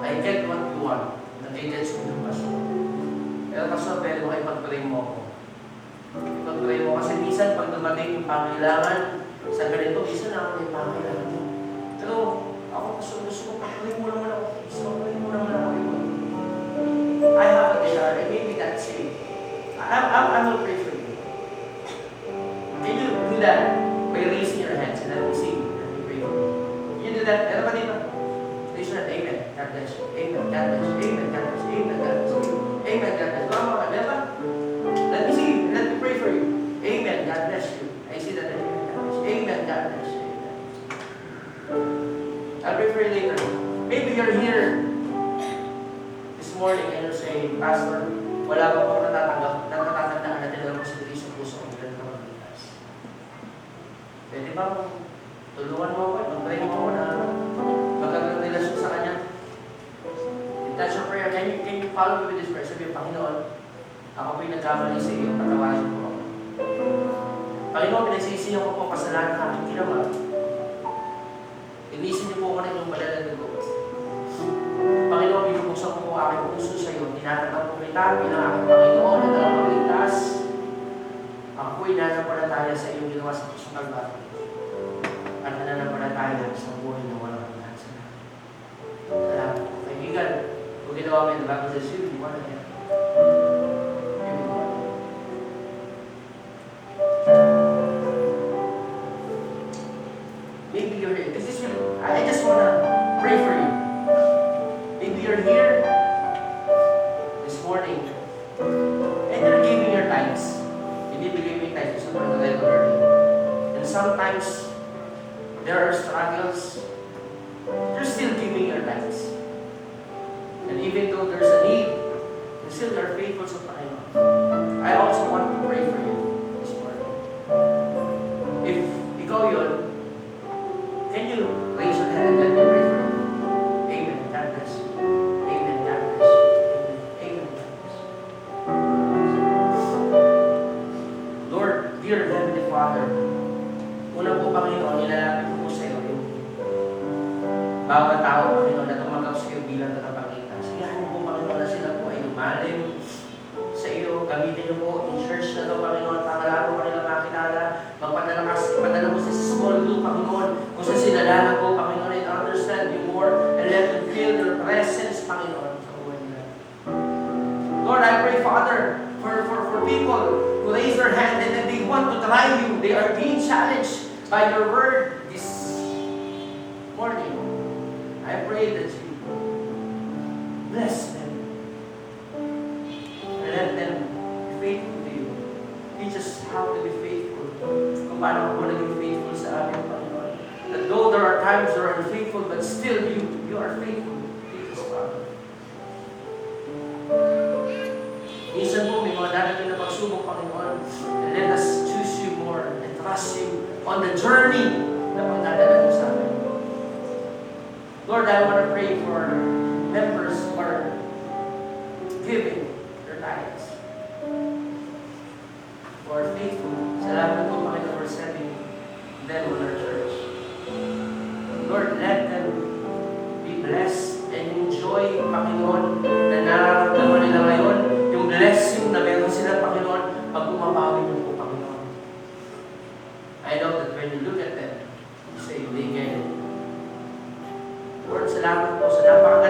Speaker 1: I get what you want. Nag-get mo ng Pastor. Pero Pastor, pwede mo kayo pag-pray mo ako. Pag-pray mo kasi minsan pag dumating yung pangailangan, sa ganito, isa na ako yung pangailangan mo. Pero ako gusto ko pag-pray mo naman ako. Pag-pray mo naman ako. I have a desire, and maybe that's it. I will pray for you. Can you do that by raising your hands and I will see you and we pray for you? Can you do that? Meron ba dito? Raise your hand. Amen. God bless you. Amen. God bless you. Amen. God bless you. Amen. God bless you. Amen. God bless you. Come on, diba? Let me see you. Let me pray for you. Amen. God bless you. I see that. Amen. God bless you. Amen. God bless you. Amen. I'll pray for you later. Maybe you're here this morning and you're saying, Pastor, wala pa ako natatandaan na tinanong ko si Cristo puso kung ilan ka magligtas. Pwede ba tulungan mo ako, mag-pray mo ako na magkaroon ng relasyon sa Kanya? If that's your prayer, can you follow me with this prayer? Sabi, Panginoon, ako po'y nagkamali sa iyo, patawarin mo ako. Panginoon, pinagsisihan ko po kasalanan ng aking ginawa. Inisin niyo po ako ng inyong madalang dugo. Panginoon, binubuksan ko po aking puso sa iyo. Tinatanggap ko kita bilang aking Panginoon at tagapagligtas. Ako po'y nananampalataya sa iyong ginawa sa pusong Kalbaryo. At nananampalataya sa buhay na walang hanggan sa lahat. Salamat po. Kaibigan, kung ginawa mo yung Bible says, you want to get. Maybe you're here. I just want to pray for you. Maybe you're here this morning and you're giving your tithes. Hindi bigay mo yung tithes sa mga regularly. And sometimes there are struggles. You're still giving your tithes. And even though there's a need, you still are faithful sa Panginoon. I also want to pray for you this morning. If ikaw yun, can you raise your hand and let me pray for you? Amen. God bless you. Amen. God bless you. Amen. Amen. God bless you. Lord, dear Heavenly Father, una po, Panginoon, nilalapit ko po sa iyo yung bawat tao, Panginoon, na tumanggap sa iyo bilang tagapagligtas. Siyahan mo po, Panginoon, na sila po ay lumalim sa iyo. Gamitin niyo po yung church na ito, Panginoon, para lalo ko nila makilala. Magpadala mo sa small group, Panginoon, kung sa sila lalo po, Panginoon, and understand you more and let them feel your presence, Panginoon, sa buhay nila. Lord, I pray, Father, for people who raise their hand and then they want to try you. They are being challenged by your word this morning. I pray that you bless them and let them be faithful to you. Teach us how to be faithful. Kung paano ko naging faithful sa amin, Panginoon. That though there are times you are unfaithful, but still you are faithful. Teach us, Father. Minsan po, may mga darating na pagsubok, Panginoon, and let us choose you more and trust you on the journey na pagdadala mo sa amin. Lord, I want to pray for members who are giving their tithes, who are faithful. Salamat po, Panginoon, for sending them on our church. Lord, let them be blessed and enjoy, Panginoon, na nararamdaman nila ngayon, yung blessing na meron sila, Panginoon, pag umapawi niyo po, Panginoon. I know that when you look at them, you say, they get it. Lord, salamat po sa napakaganda